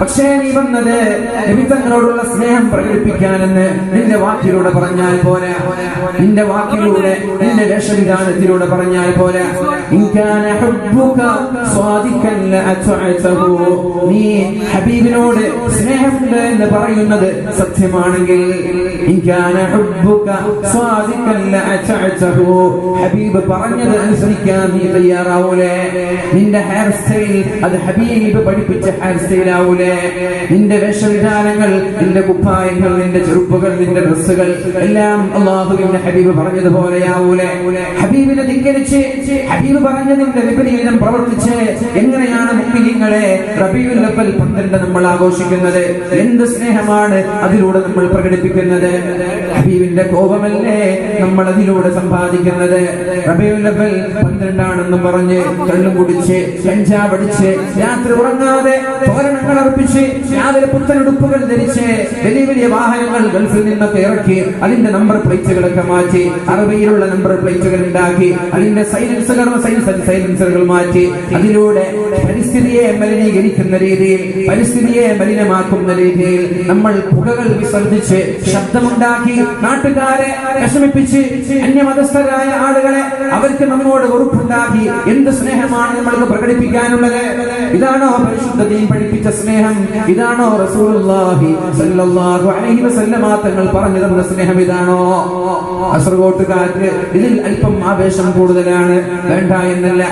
പക്ഷേ നീ വന്നത് നബിതങ്ങളോടുള്ള സ്നേഹം പ്രകടിപ്പിക്കാനെന്ന് നിന്റെ വാക്കിലൂടെ പറഞ്ഞാൽ പോരാ, നിന്റെ വാക്കിലൂടെ, നിന്റെ വേഷവിധാനത്തിലൂടെ പറഞ്ഞാൽ പോരാ. നീ ഹബീബിനോട് സ്നേഹമുണ്ട് എന്ന് പറയുന്നത് സത്യമാണെങ്കിൽ, ഹബീബ് പറഞ്ഞത് അനുസരിക്കാൻ നീ തയ്യാറാവൂലേ? നിന്റെ ഹെയർ സ്റ്റൈൽ അത് ഹബീബ് പഠിപ്പിച്ച ഹെയർ സ്റ്റൈൽ ആവൂലേ? നിന്റെ വേഷവിധാനങ്ങൾ, നിന്റെ കുപ്പായങ്ങൾ, നിന്റെ ചെറുപ്പുകൾ, നിന്റെ ഡ്രസ്സുകൾ എല്ലാം അല്ലാഹുവിന്റെ ഹബീബ് പറഞ്ഞതുപോലെയാവൂലേ? ഹബീബിനെ ധിക്കരിച്ച് ഹബീബ് പറഞ്ഞതിന്റെ വിപരീതം പ്രവർത്തിച്ച് എങ്ങനെയാണ് മുഅ്മിനീങ്ങളെ റബീഉൽ അവ്വൽ 12 നമ്മൾ ആഘോഷിക്കുന്നത്? എന്ത് സ്നേഹമാണ് അതിലൂടെ നമ്മൾ പ്രകടിപ്പിക്കുന്നത്? ഹബീബിന്റെ കോപമല്ലേ നമ്മൾ അതിലൂടെ സമ്പാദിക്കുന്നത്? റബീഉൽ അവ്വൽ 12 ആണെന്ന് പറഞ്ഞ് കള്ളും കുടിച്ച് കഞ്ചാവടിച്ച് രാത്രി ഉറങ്ങാതെ തോരണങ്ങൾ അർപ്പിച്ച് രാവിലെ പുത്തനുടുപ്പുകൾ ധരിച്ച് വലിയ വലിയ വാഹനങ്ങൾ ഗൾഫിൽ നിന്നൊക്കെ ഇറക്കി അതിന്റെ നമ്പർ പ്ലേറ്റുകളൊക്കെ മാറ്റി അറബിയിലുള്ള നമ്പർ പ്ലേറ്റുകൾ ഉണ്ടാക്കി അതിന്റെ സൈലൻസറുകൾ മാറ്റി അതിലൂടെ പരിസ്ഥിതിയെ മലിനീകരിക്കുന്ന രീതിയിൽ, പരിസ്ഥിതിയെ മലിനമാക്കുന്ന രീതിയിൽ നമ്മൾ പുകകൾ വിസർജിച്ച് ശബ്ദമുണ്ടാക്കി നാട്ടുകാരെ വിഷമിപ്പിച്ച് അന്യമതസ്ഥരായ ആളുകളെ അവർക്ക് നമ്മോട് വെറുപ്പുണ്ടാക്കി എന്ത് സ്നേഹമാണ് നമ്മൾക്ക് പ്രകടിപ്പിക്കാനുള്ളത്? ഇതാണോ പരിശുദ്ധ ദീൻ പഠിപ്പിച്ച സ്നേഹം? ഇതാണോ റസൂലുള്ളാഹി സ്വല്ലല്ലാഹു അലൈഹി വസല്ലമ തങ്ങൾ പറഞ്ഞു തന്ന സ്നേഹം? ഇതാണോ? കാസർഗോട്ടുകാർക്ക് ഇതിൽ അല്പം ആവേശം കൂടുതലാണ്, വേണ്ട എന്നല്ല.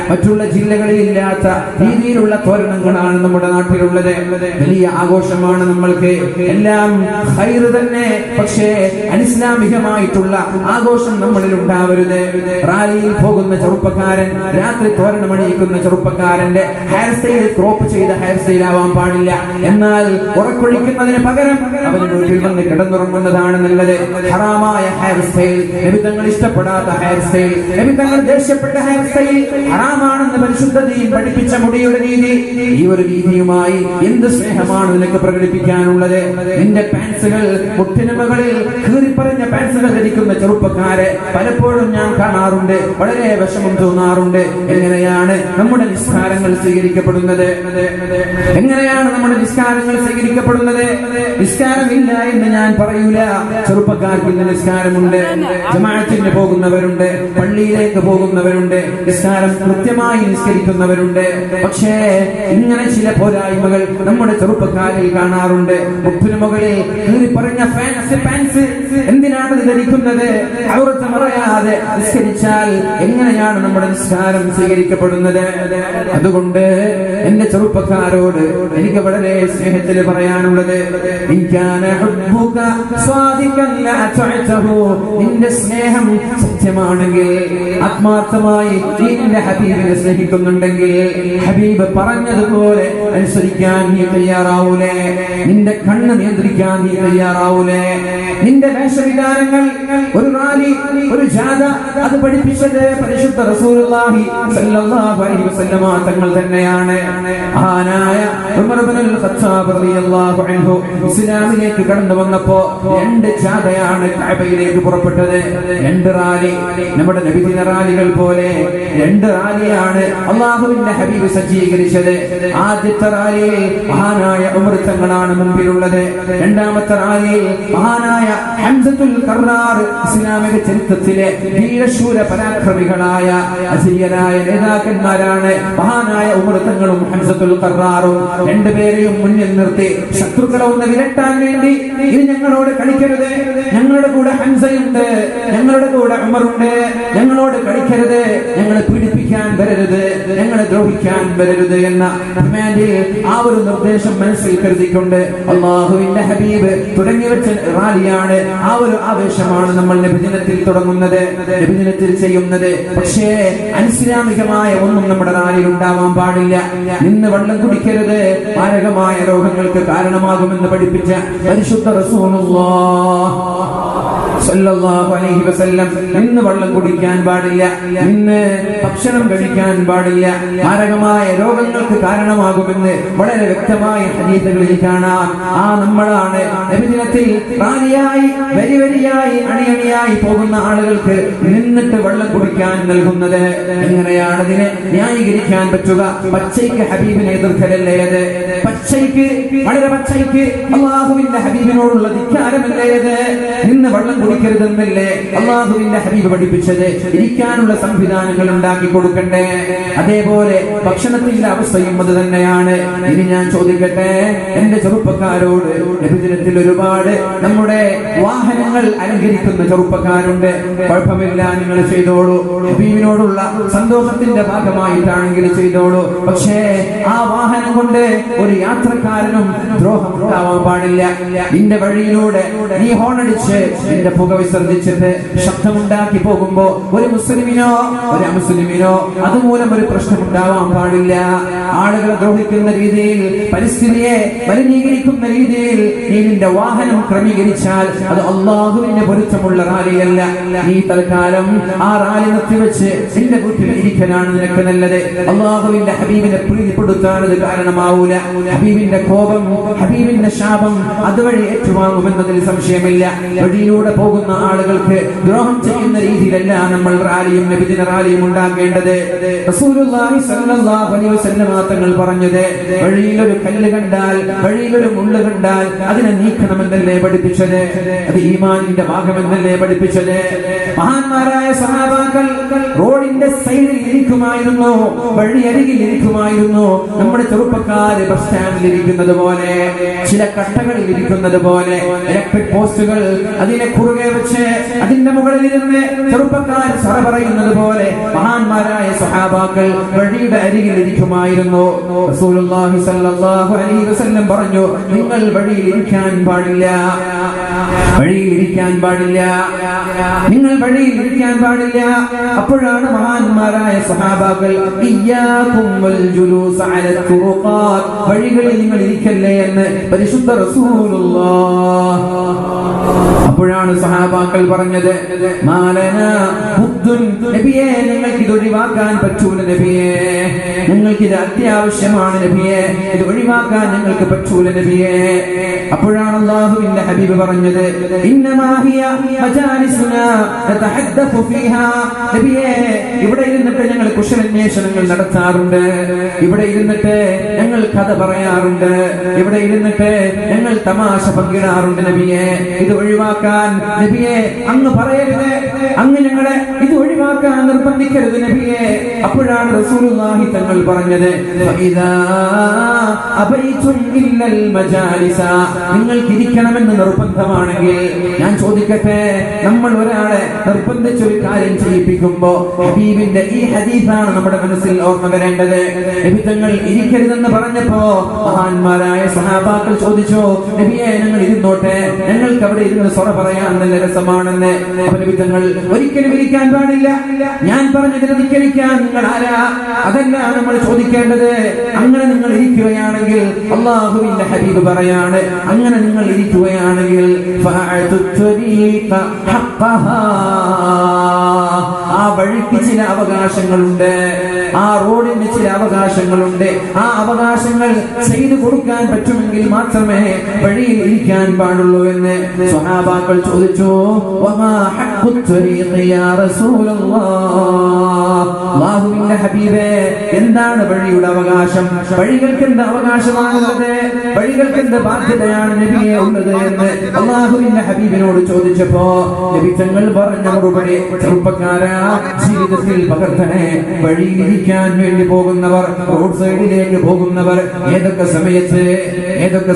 മറ്റുള്ള ജില്ലകളിൽ ഇല്ലാത്ത രീതിയിലുള്ള തോരണങ്ങളാണ് നമ്മുടെ നാട്ടിലുള്ളത്. വലിയ ആഘോഷമാണ് നമ്മൾക്ക്, എല്ലാം ഖൈറ് തന്നെ. പക്ഷേ അനിസ്ലാമികമായിട്ടുള്ള ആഘോഷം നമ്മളിൽ ഉണ്ടാവരുത്. റാലിയിൽ പോകുന്ന ചെറുപ്പക്കാരൻ, രാത്രി തോരണമണിയിക്കുന്ന ചെറുപ്പക്കാരന്റെ ഹെയർ സ്റ്റൈൽ ക്രോപ്പ് ചെയ്ത ഹെയർ സ്റ്റൈൽ ആവാൻ പാടില്ല. എന്നാൽ ഉറക്കൊഴിക്കുന്നതിന് പകരം അവന് വീട്ടിൽ വന്ന് കിടന്നുറങ്ങുന്നതാണ് നല്ലത്. ഹറാമായ ഹെയർ സ്റ്റൈൽ, നബി തങ്ങൾ ഇഷ്ടപ്പെടാത്ത ഹെയർ സ്റ്റൈൽ, നബി തങ്ങൾ ദേഷ്യപ്പെട്ട ഹെയർ സ്റ്റൈൽ ഹറാമാണെന്ന് പരിശുദ്ധ ദീൻ പഠിപ്പിച്ച മുടിയുടെ രീതി. ഈ ഒരു രീതിയുമായി എന്ത് സ്നേഹമാണ് നിനക്ക് പ്രകടിപ്പിക്കാനുള്ളത്? നിന്റെ പാൻസുകൾ, മുട്ടിന് മുകളിൽ കീറിപ്പറഞ്ഞ പാൻസുകൾ ധരിക്കുന്ന ചെറുപ്പക്കാരെ പലപ്പോഴും ഞാൻ കാണാറുണ്ട്, വളരെ വിഷമം തോന്നാറുണ്ട്. എങ്ങനെയാണ് നമ്മുടെ നിസ്കാരങ്ങൾ സ്വീകരിക്കപ്പെടുന്നത്? എങ്ങനെയാണ് നമ്മുടെ നിസ്കാരങ്ങൾ സ്വീകരിക്കപ്പെടുന്നത്? നിസ്കാരമില്ല എന്ന് ഞാൻ പറയൂല. ചെറുപ്പക്കാർക്ക് ഇന്ന് നിസ്കാരമുണ്ട്, ജമാഅത്തിന് പോകുന്നവരുണ്ട്, പള്ളിയിലേക്ക് പോകുന്നവരുണ്ട്, നിസ്കാരം കൃത്യമായി നിസ്കരിക്കുന്നവരുണ്ട്. പക്ഷേ ഇങ്ങനെ ചില പോരായ്മകൾ നമ്മുടെ ചെറുപ്പക്കാരിൽ കാണാറുണ്ട്. മുട്ടിന് മുകളിൽ കീറിപ്പറഞ്ഞ പാൻസ് എന്തിനാണ് ധരിക്കുന്നത്? ഔറത്ത് മറയാതെ നിസ്കരിച്ചാൽ എങ്ങനെയാണ് നമ്മുടെ നിസ്കാരം സ്വീകരിക്കപ്പെടുന്നത്? അതുകൊണ്ട് എന്റെ ചെറുപ്പക്കാരോട് എനിക്ക് വളരെ സ്നേഹത്തിൽ പറയാനുള്ളത്, നിന്റെ സ്നേഹം സത്യമാണെങ്കിൽ, ആത്മാർത്ഥമായി നിന്റെ ഹബീബിനെ സ്നേഹിക്കുന്നുണ്ടെങ്കിൽ, ഹബീബ് പറഞ്ഞതുപോലെ അനുസരിക്കാൻ നീ തയ്യാറാവൂലേ? നിന്റെ കണ്ണ് നിയന്ത്രിക്കാൻ നീ തയ്യാറാവൂലേ? നിന്റെ വേഷവിധാനങ്ങൾ, ഒരു റാലി, ഒരു ജാഥ, അത് പഠിപ്പിച്ചത് പരിശുദ്ധ റസൂലുള്ളാഹി സ്വല്ലല്ലാഹു അലൈഹി വസല്ലമ തങ്ങൾ തന്നെയാണ്. മഹാനായ ഉമർ ഇബ്നുൽ ഖത്താബ് റളിയല്ലാഹു അൻഹു ഇസ്ലാമിലേക്ക് കടന്നു വന്നപ്പോ രണ്ട് ജാഥയാണ് കഅബയിലേക്ക് പുറപ്പെട്ടത്. രണ്ട് റാലി, നമ്മുടെ നബിദിന റാലികൾ പോലെ രണ്ട് റാലിയാണ് അല്ലാഹുവിന്റെ ഹബീബ് സജ്ജീകരിച്ചത്. ആദ്യത്തെ റാലിയിൽ മഹാനായ ഉമർ തങ്ങളാണ് മുമ്പിലുള്ളത്. രണ്ടാമത്തെ റാലിയിൽ മഹാനായ ഹംസത്തുൽ ഖറാർ, ഇസ്ലാമിക ചരിത്രത്തിലെ വീരശൂര പരാക്രമികളായ അസിയരായ നേതാക്കന്മാരാണ് മഹാനായ ഉമർ തങ്ങളും ഹംസത്തുൽ ഖറാറും. രണ്ടുപേരെയും മുന്നിൽ നിർത്തി ശത്രുക്കളെ ഒന്ന് വിരട്ടാൻ വേണ്ടി, ഇനി ഞങ്ങളോട് കളിക്കരുത്, ഞങ്ങളുടെ കൂടെ ഹംസയുണ്ട്, ഞങ്ങളുടെ കൂടെ ഉമറുണ്ട്, ഞങ്ങളോട് കളിക്കരുത്, ഞങ്ങളെ പീഡിപ്പിക്കാൻ വരരുത്, ഞങ്ങളെ ദ്രോഹിക്കാൻ വരരുത് എന്ന ഡിമാൻഡിൽ ആ ഒരു നിർദ്ദേശം മനസ്സിൽ കരുതിക്കൊണ്ട് അല്ലാഹുവിന്റെ ഹബീബ് തുടങ്ങി വെച്ച റാലിയാണ്. ആ ഒരു ആവേശമാണ് നമ്മൾ നബിദിനത്തിൽ തുടങ്ങുന്നത്, നബിദിനത്തിൽ ചെയ്യുന്നത്. പക്ഷേ അനിസ്ലാമികമായ ഒന്നും നമ്മുടെ റാലിയിൽ ഉണ്ടാവാൻ പാടില്ല. നിന്ന് വെള്ളം കുടിക്കരുത്, മാരകമായ രോഗങ്ങൾക്ക് കാരണമാകുമെന്ന് പഠിപ്പിച്ച പരിശുദ്ധ റസൂലുള്ളാഹി സ്വല്ലല്ലാഹു അലൈഹി വസല്ലം നിന്ന് വെള്ളം കുടിക്കാൻ പാടില്ല, നിന്ന് ഭക്ഷണം കഴിക്കാൻ പാടില്ല, മാരകമായ രോഗങ്ങൾക്ക് കാരണമാകുമെന്ന് വളരെ വ്യക്തമായ ഹദീസുകളിൽ കാണാം. ആ നമ്മളാണ് നബിദിനത്തിൽ റാലിയായി വരിവരിയായി അണിയണിയായി പോകുന്ന ആളുകൾക്ക് നിന്നിട്ട് വെള്ളം കുടിക്കാൻ നൽകുന്നത്. എങ്ങനെയാണ് ഇതിനെ ന്യായീകരിക്കാൻ പറ്റുക? പച്ചയ്ക്ക് ഹബീബിനെ എതിർക്കലല്ലേ അത്? പച്ചയ്ക്ക്, വളരെ പച്ചയ്ക്ക് അല്ലാഹുവിന്റെ ഹബീബിനോടുള്ള ധിക്കാരമല്ലേ അത്? നിന്ന് വെള്ളം കുടിക്കരുതെന്നല്ലേ അല്ലാഹുവിന്റെ ഹബീബ് പഠിപ്പിച്ചത്? ഇരിക്കാനുള്ള സംവിധാനങ്ങൾ ഉണ്ടാക്കി കൊടുക്കണ്ടേ? അതേപോലെ ഭക്ഷണത്തിന്റെ അവസ്ഥയും അത് തന്നെയാണ്. ഇനി ഞാൻ ചോദിക്കട്ടെ എന്റെ ചെറുപ്പക്കാരോട്, നബിദിനത്തിൽ ഒരുപാട് നമ്മുടെ വാഹനങ്ങൾ അലങ്കരിക്കുന്ന ചെറുപ്പക്കാരുണ്ട്. കുഴപ്പമില്ല, നിങ്ങൾ ചെയ്തോളൂ, ഹബീബിനോടുള്ള സന്തോഷത്തിന്റെ ഭാഗമായിട്ടാണെങ്കിൽ ചെയ്തോളൂ. പക്ഷേ ആ വാഹനം കൊണ്ട് ഒരു യാത്രക്കാരനും ദ്രോഹം ഉണ്ടാവാൻ പാടില്ല. നിന്റെ വഴിയിലൂടെ നീ ഹോണടിച്ച് നിന്റെ പുക വിസർജിച്ചിട്ട് ശബ്ദമുണ്ടാക്കി പോകുമ്പോ ഒരു മുസ്ലിമിനോ ഒരു അമുസ്ലിമിനോ അതുമൂലം ഒരു പ്രശ്നം ഉണ്ടാവാൻ പാടില്ല. ആളുകളെ ദ്രോഹിക്കുന്ന രീതിയിൽ, പരിസ്ഥിതിയെ മലിനീകരിക്കുന്ന രീതിയിൽ നീ നിന്റെ വാഹനം ക്രമീകരിച്ചാൽ അത് അല്ലാഹുവിന്റെ പൊരുത്തമുള്ള റാലിയല്ല. നീ തൽക്കാലം ആ റാലി നിർത്തിവെച്ച് നിന്റെ വീട്ടിൽ ഇരിക്കലാണ് നിനക്ക് നല്ലത്. അല്ലാഹുവിന്റെ ഹബീബിനെ പ്രീതിപ്പെടുത്താൻ അത് കാരണമാവൂല. ഹബീബിന്റെ കോപം, ഹബീബിന്റെ ശാപം അതുവഴി ഏറ്റുവാങ്ങുമെന്നതിൽ സംശയമില്ല. വഴിയിലൂടെ പോകുന്ന ആളുകൾക്ക് ദ്രോഹം ചെയ്യുന്ന രീതിയിലല്ല നമ്മൾ റാലിയും നബിദിന റാലിയും ഉണ്ടാക്കേണ്ടത്. റസൂലുള്ളാഹി സ്വല്ലല്ലാഹു അലൈഹി വസല്ലം തങ്ങൾ പറഞ്ഞത്, വഴിയിലൊരു കല്ല് കണ്ടാൽ, വഴിയിലൊരു മുള്ള് കണ്ടാൽ അതിനെ നീക്കണമെന്നല്ലേ പഠിപ്പിച്ചത്? അത് ഈമാനിന്റെ ഭാഗമെന്നല്ലേ പഠിപ്പിച്ചത്? മഹാന്മാരായ സഹാബാക്കൾ റോഡിന്റെ സൈഡിൽ ഇരിക്കുമായിരുന്നു, വഴിയരികിൽ ഇരിക്കുമായിരുന്നു. നമ്മുടെ ചെറുപ്പക്കാര് ബസ് സ്റ്റാൻഡിൽ ഇരിക്കുന്നത് പോലെ, ചില കട്ടകളിൽ ഇരിക്കുന്നത് പോലെ, ഇലക്ട്രിക് പോസ്റ്റുകൾ അതിനെ കുറുകെ വെച്ച് അതിന്റെ മുകളിൽ ഇരുന്ന് ചെറുപ്പക്കാർ സറ പറയുന്നത് പോലെ മഹാന്മാരായ സഹാബാക്കൾ വഴിയുടെ അരികിൽ ഇരിക്കുമായിരുന്നു. റസൂലുള്ളാഹി സ്വല്ലല്ലാഹു അലൈഹി വസല്ലം പറഞ്ഞു, നിങ്ങൾ വഴിയിൽ ഇരിക്കാൻ പാടില്ല, വഴിയിൽ ഇരിക്കാൻ പാടില്ല, നിങ്ങൾ വഴിയിൽ ഇരിക്കാൻ പാടില്ല. അപ്പോഴാണ് മഹാന്മാരായ സഹാബാക്കൾ ഇയ്യാകും വൽ ജുലൂസ അലൽ തുറുഖാത്ത്, വഴികളിൽ നിങ്ങൾ ഇരിക്കല്ലേ എന്ന് പരിശുദ്ധ റസൂലുള്ളാഹ്. അപ്പോഴാണ് സഹാബാക്കൾ പറഞ്ഞത്, മാലനാ മുദ്ദുൻ, നബിയേ ഞങ്ങൾക്ക് ഇത് ഒഴിവാക്കാൻ പറ്റൂല നബിയേ, ഞങ്ങൾക്ക് ഇത് അത്യാവശ്യമാണ് നബിയേ, ഇത് ഒഴിവാക്കാൻ ഞങ്ങൾക്ക് പറ്റൂല നബിയേ. അപ്പോഴാണ് അല്ലാഹുവിന്റെ ഹബീബ് പറഞ്ഞത്, ഇന്നമാ ഹിയ മജാലിസുനാ നതഹദ്ദഫു ഫീഹാ, നബിയേ ഇവിടെ ഇരുന്നിട്ട് ഞങ്ങൾ കുശലാന്വേഷണങ്ങൾ നടത്താറുണ്ട്, ഇവിടെ ഇരുന്നിട്ട് ഞങ്ങൾ കഥ പറയാറുണ്ട്, ഇവിടെ ഇരുന്നിട്ട് ഞങ്ങൾ തമാശ പങ്കിടാറുണ്ട് നബിയേ, ഇത് ഒഴിവാക്കാൻ നബിയേ അങ്ങ് പറയരുത്, അങ്ങ് ഞങ്ങളെ ഇത് ഒഴിവാക്കാൻ നിർബന്ധിക്കരുത് നബിയേ. അപ്പോഴാണ് റസൂലുള്ളാഹി തങ്ങൾ പറഞ്ഞത്, ഫഇദാ അബൈതും ഇല്ലൽ മജാലിസ, നിങ്ങൾക്ക് ഇരിക്കണമെന്ന് നിർബന്ധമാണെങ്കിൽ, ഞാൻ ചോദിക്കട്ടെ, നമ്മൾ ഒരാളെ നിർബന്ധിച്ചൊരു കാര്യം ചെയ്യിപ്പിക്കുമ്പോ ഹബീബിന്റെ ഈ ഹദീസാണ് നമ്മുടെ മനസ്സിൽ ഓർമ്മ വരേണ്ടത്. നബി തങ്ങൾ ഇരിക്കരുതെന്ന് പറഞ്ഞപ്പോ മഹാന്മാരായ സഹാബാക്കൾ ചോദിച്ചു, നബിയെ ഞങ്ങൾ ഇരുന്നോട്ടെ, ഞങ്ങൾക്ക് അവിടെ ഇരുന്ന് സ്വറ പറയാൻ നല്ല രസമാണെന്ന്. അപ്പൊ നബി തങ്ങൾ ഒരിക്കലും ഇരിക്കാൻ പാടില്ല, ഞാൻ പറഞ്ഞതിനെ ധിക്കരിക്കാൻ നിങ്ങൾ ആരാ? അതല്ല നമ്മൾ ചോദിക്കേണ്ടത്. അങ്ങനെ നിങ്ങൾ ഇരിക്കുകയാണെങ്കിൽ അല്ലാഹുവിന്റെ ഹബീബ് പറയാണ്, അങ്ങനെ നിങ്ങൾ ഇരിക്കുകയാണെങ്കിൽ ആ വഴിക്ക് ചില അവകാശങ്ങളുണ്ട്, ആ റോഡിന് ചില അവകാശങ്ങളുണ്ട്, ആ അവകാശങ്ങൾ ചെയ്തു കൊടുക്കാൻ പറ്റുമെങ്കിൽ മാത്രമേ വഴിയിൽ ഇരിക്കാൻ പാടുള്ളൂ എന്ന് സ്വഹാബാക്കൾ ചോദിച്ചു. വമാ ഹഖ്ഖു ത്വരീഖി യാ റസൂലല്ലാഹ്, അല്ലാഹുവിന്റെ ഹബീബേ എന്താണ് വഴിയുടെ അവകാശം? വഴികൾക്ക് എന്ത് അവകാശമാണുള്ളത്? വഴികൾക്ക് എന്ത് ബാധ്യതയാണ് നബിയെ ഉള്ളത് എന്ന് അല്ലാഹുവിന്റെ ഹബീബിനോട് ചോദിച്ചപ്പോ നബി തങ്ങൾ പറഞ്ഞ മറുപടി, ചെറുപ്പക്കാരാ ജീവിതത്തിൽ പകർത്തണേ. വഴിയിലിരിക്കാൻ വേണ്ടി പോകുന്നവർ, റോഡ് സൈഡിലേക്ക് പോകുന്നവർ ഏതൊക്കെ സമയത്ത് ഏതൊക്കെ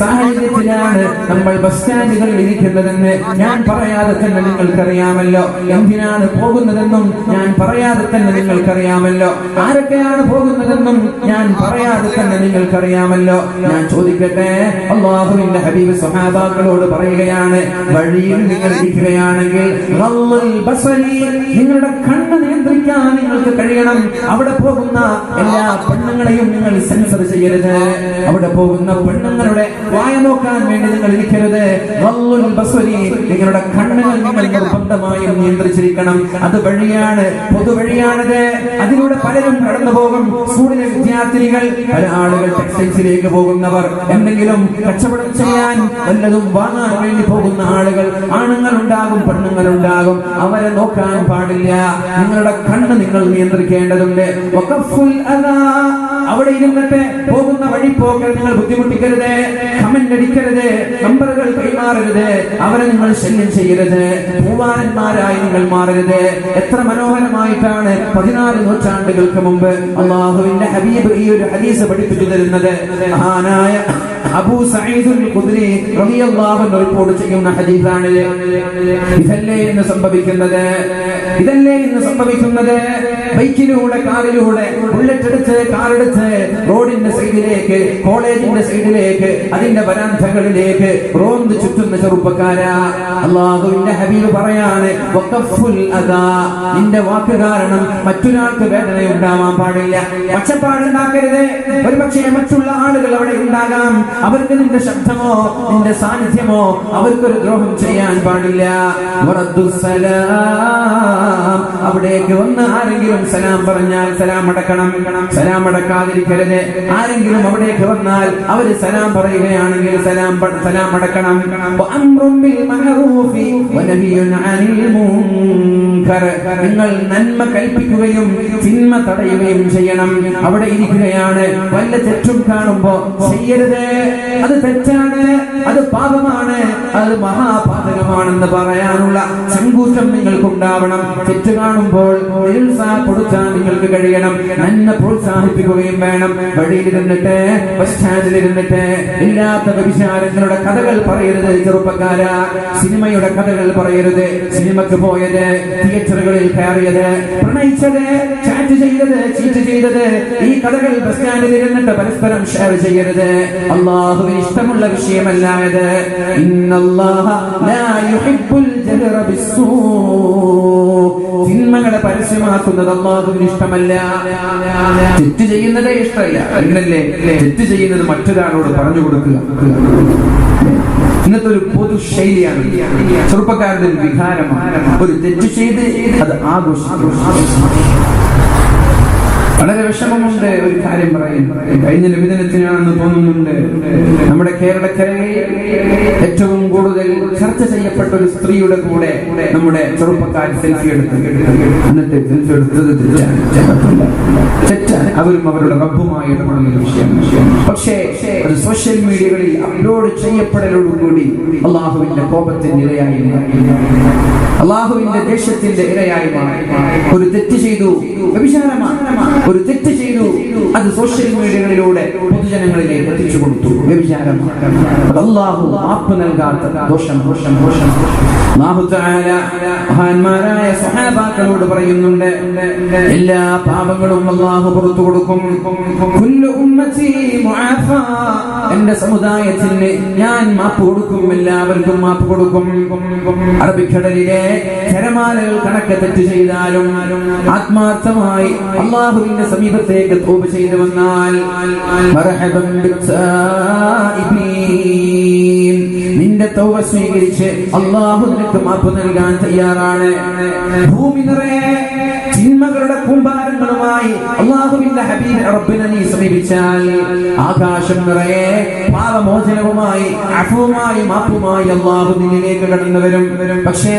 സാഹചര്യത്തിലാണ് നമ്മൾ ബസ് സ്റ്റാൻഡുകളിൽ ഇരിക്കുന്നതെന്ന് ഞാൻ പറയാതെ തന്നെ നിങ്ങൾക്കറിയാമല്ലോ. എന്തിനാണ് പോകുന്നതെന്നും ഞാൻ പറയാതെ തന്നെ നിങ്ങൾക്കറിയാമല്ലോ. ആരൊക്കെയാണ് പോകുന്നതെന്നും ഞാൻ പറയാതെ തന്നെ നിങ്ങൾക്കറിയാമല്ലോ. ഞാൻ ചോദിക്കട്ടെ, അല്ലാഹുവിന്റെ ഹബീബ് സ്വഹാബാക്കളോട് പറയുകയാണ്, വഴിയിൽ നിങ്ങൾ ഇരിക്കുകയാണെങ്കിൽ നിങ്ങളുടെ കണ്ണ് നിയന്ത്രിക്കാൻ നിങ്ങൾക്ക് കഴിയണം. അവിടെ പോകുന്ന എല്ലാ പെണ്ണുങ്ങളെയും നിങ്ങൾ സെൻസർ ചെയ്യരുത്. അവിടെ പോകുന്ന പെണ്ണുങ്ങളുടെ വായ നോക്കാൻ വേണ്ടി നിങ്ങൾ ഇരിക്കരുത്. നിങ്ങളുടെ കണ്ണുകൾ നിങ്ങൾ നിർബന്ധമായും നിയന്ത്രിച്ചിരിക്കണം. അത് വഴിയാണ്, പൊതുവഴിയാണത്. അതിലൂടെ പലരും കടന്നു പോകും. സ്കൂളിലെ വിദ്യാർത്ഥിനികൾ, പല ആളുകൾ ടെക്സ്റ്റൈൽസിലേക്ക് പോകുന്നവർ, എന്തെങ്കിലും കച്ചവടം ചെയ്യാൻ വല്ലതും വാങ്ങാൻ വേണ്ടി പോകുന്ന ആളുകൾ, ആണുങ്ങൾ ഉണ്ടാകും, പെണ്ണുങ്ങൾ ഉണ്ടാകും. അവരെ നോക്കാൻ പാടില്ല. നിങ്ങളുടെ കണ്ണ് നിങ്ങൾ നിയന്ത്രിക്കേണ്ടതുണ്ട്. അവിടെ ഇരുന്നിട്ട് പോകുന്ന വഴി പോകൽ നിങ്ങൾ ബുദ്ധിമുട്ടിക്കരുത്, കമന്റ് അടിക്കരുത്, നമ്പറുകൾ കൈമാറരുത്, അവരെ നിങ്ങൾ ശല്യം ചെയ്യരുത്, പൂവാനന്മാരായി നിങ്ങൾ മാറരുത്. എത്ര മനോഹരമായിട്ടാണ് 14 നൂറ്റാണ്ടുകൾക്ക് മുമ്പ് അല്ലാഹുവിന്റെ ഹബീബ് ഈ ഒരു ഹദീസ് പഠിപ്പിച്ചു തരുന്നത്. മഹാനായ അബൂ സഈദ് ഖുദ്രി റളിയല്ലാഹു അൻഹു റിപ്പോർട്ട് ചെയ്യുന്ന ഹദീസാണ്. ഇതല്ലേ ഇന്ന് സംഭവിക്കുന്നത്? ബൈക്കിലൂടെ, കാറിലൂടെ, ബുള്ളറ്റ് എടുത്ത്, കാറെടുത്ത് റോഡിന്റെ സൈഡിലേക്ക്, കോളേജിന്റെ സൈഡിലേക്ക്, അതിന്റെ വരാന്തകളിലേക്ക് റോന്ത് ചുറ്റുന്ന ചെറുപ്പക്കാരാ, അല്ലാഹുവിന്റെ ഹബീബ് പറയാണ്, വഖഫുൽ അദാ, നിന്റെ വാക്ക് കാരണം മറ്റൊരാൾക്ക് വേദന ഉണ്ടാവാൻ പാടില്ല. ഒച്ചപ്പാടുണ്ടാക്കരുത്. ഒരുപക്ഷെ മറ്റുള്ള ആളുകൾ അവിടെ ഉണ്ടാകാം, അവർക്ക് നിന്റെ ശബ്ദമോ നിന്റെ സാന്നിധ്യമോ അവർക്കൊരു ദ്രോഹം ചെയ്യാൻ പാടില്ല. വറദ്ദുസ്സലാം, അവിടേക്ക് വന്ന് ആരെങ്കിലും സലാം പറഞ്ഞാൽ സലാം അടക്കണം, സലാം അടക്കാതിരിക്കരുത്. ആരെങ്കിലും അവിടേക്ക് വന്നാൽ അവര് സലാം പറയുകയാണെങ്കിൽ സലാം അടക്കണം. നിങ്ങൾ നന്മ കൽപ്പിക്കുകയും തിന്മ തടയുകയും ചെയ്യണം. അവിടെ ഇരിക്കുകയാണ്, വല്ല തെറ്റും കാണുമ്പോ ചെയ്യരുത്, അത് തെറ്റാണ്, അത് പാപമാണ്, അത് മഹാപാതകമാണെന്ന് പറയാനുള്ള ചങ്കൂറ്റം നിങ്ങൾക്കുണ്ടാവണം. തെറ്റ് കാണുമ്പോൾ നിരുത്സാഹപ്പെടുത്താൻ നിങ്ങൾക്ക് കഴിയണം. നന്മ പ്രോത്സാഹിപ്പിക്കുകയും വേണം. വഴിയിലിരുന്നിട്ട് ബസ് സ്റ്റാൻഡിലിരുന്നിട്ട് ഇല്ലാത്ത വ്യഭിചാരങ്ങളുടെ കഥകൾ പറയരുത് ചെറുപ്പക്കാരാ. സിനിമയുടെ കഥകൾ പറയരുത്. സിനിമക്ക് പോയത്, തിയേറ്ററുകളിൽ കയറിയത്, പ്രണയിച്ചത്, ചാറ്റ് ചെയ്തത്, ചീറ്റ് ചെയ്തത്, ഈ കഥകൾ ബസ് സ്റ്റാൻഡിൽ ഇരുന്നിട്ട് പരസ്പരം ഷെയർ ചെയ്യരുത്. അല്ലാഹുവിന് ഇഷ്ടമുള്ള വിഷയമല്ലായത്. ഇന്നല്ലാഹ ലാ യുഹിബ്ബുൽ ജഹറ ബിസ്സൂ. തിന്മകളെ പരസ്യമാക്കുന്നത് അല്ലാഹുവിന് ഇഷ്ടമല്ല. തെറ്റ് ചെയ്യുന്നതേ ഇഷ്ടമല്ല. അങ്ങനല്ലേ തെറ്റ് ചെയ്യുന്നത് മറ്റൊരാളോട് പറഞ്ഞു കൊടുക്കുക. ഇന്നത്തെ ഒരു പൊതു ശൈലിയാണ്, ചെറുപ്പക്കാരുടെ ഒരു വികാരമാണ്. ഒരു തെറ്റ് ചെയ്ത് അത് വളരെ വിഷമമുണ്ട്. ഒരു കാര്യം പറയും, കഴിഞ്ഞ നിവേദനത്തിനാണെന്ന് തോന്നുന്നുണ്ട്, നമ്മുടെ കേരളക്കരയിൽ ഏറ്റവും കൂടുതൽ ചർച്ച ചെയ്യപ്പെട്ട ഒരു സ്ത്രീയുടെ കൂടെ നമ്മുടെ ചെറുപ്പക്കാർ സെൽഫി എടുത്ത്, എന്നിട്ട് സെൽഫി എടുത്തത് തെറ്റാണ്. അവരും അവരുടെ റബ്ബുമായി ഇടപെടുന്ന വിഷയമാണ്. പക്ഷേ അത് സോഷ്യൽ മീഡിയകളിൽ അപ്ലോഡ് ചെയ്യപ്പെടലോടുകൂടി അള്ളാഹുവിന്റെ കോപത്തിന്റെ ഇരയായി, അള്ളാഹുവിന്റെ ദേഷ്യത്തിന്റെ ഇരയായി മാറി. ഒരു തെറ്റ് ചെയ്തു, വ്യഭിചാരമാണ്, ഒരു തെറ്റ് ചെയ്തു, അത് സോഷ്യൽ മീഡിയകളിലൂടെ പൊതുജനങ്ങളിലേക്ക് എത്തിച്ചു കൊടുത്തു. വ്യഭിചാരം അല്ലാഹു മാപ്പ് നൽകാത്ത ദോഷം. അല്ലാഹു തആല മഹാന്മാരായ സ്വഹാബാക്കളോട് പറയുന്നുണ്ട്, എല്ലാ പാപങ്ങളും അല്ലാഹു പുറത്തു കൊടുക്കും. കുല്ലു ഉമ്മത്തി മുആഫാ, എന്റെ സമുദായത്തിന് ഞാൻ മാപ്പ് കൊടുക്കും, എല്ലാവർക്കും മാപ്പ് കൊടുക്കും. അറബിക്കടലിലെ തിരമാലകൾ കണക്ക് തെറ്റ് ചെയ്താലും ആത്മാർത്ഥമായി അല്ലാഹുവിന്റെ സമീപത്തേക്ക് തൗബ ചെയ്തു വന്നാൽ മർഹബൻ ബിസ്സായിബീൻ, നിന്റെ തൗബ സ്വീകരിച്ച് അല്ലാഹു നിനക്ക് മാപ്പ് നൽകാൻ തയ്യാറാണ്. ഭൂമി നിറയെ തിന്മകളുടെ കൂമ്പാരങ്ങളുമായി അല്ലാഹുവിന്റെ ഹബീബ് റബ്ബിനെ നീ സമീപിച്ചാൽ ആകാശം നിറയെ പാപമോചനവുമായി അഫുവുമായി മാപ്പുമായി അല്ലാഹു നിന്നിലേക്ക് കടന്നു വരും. പക്ഷേ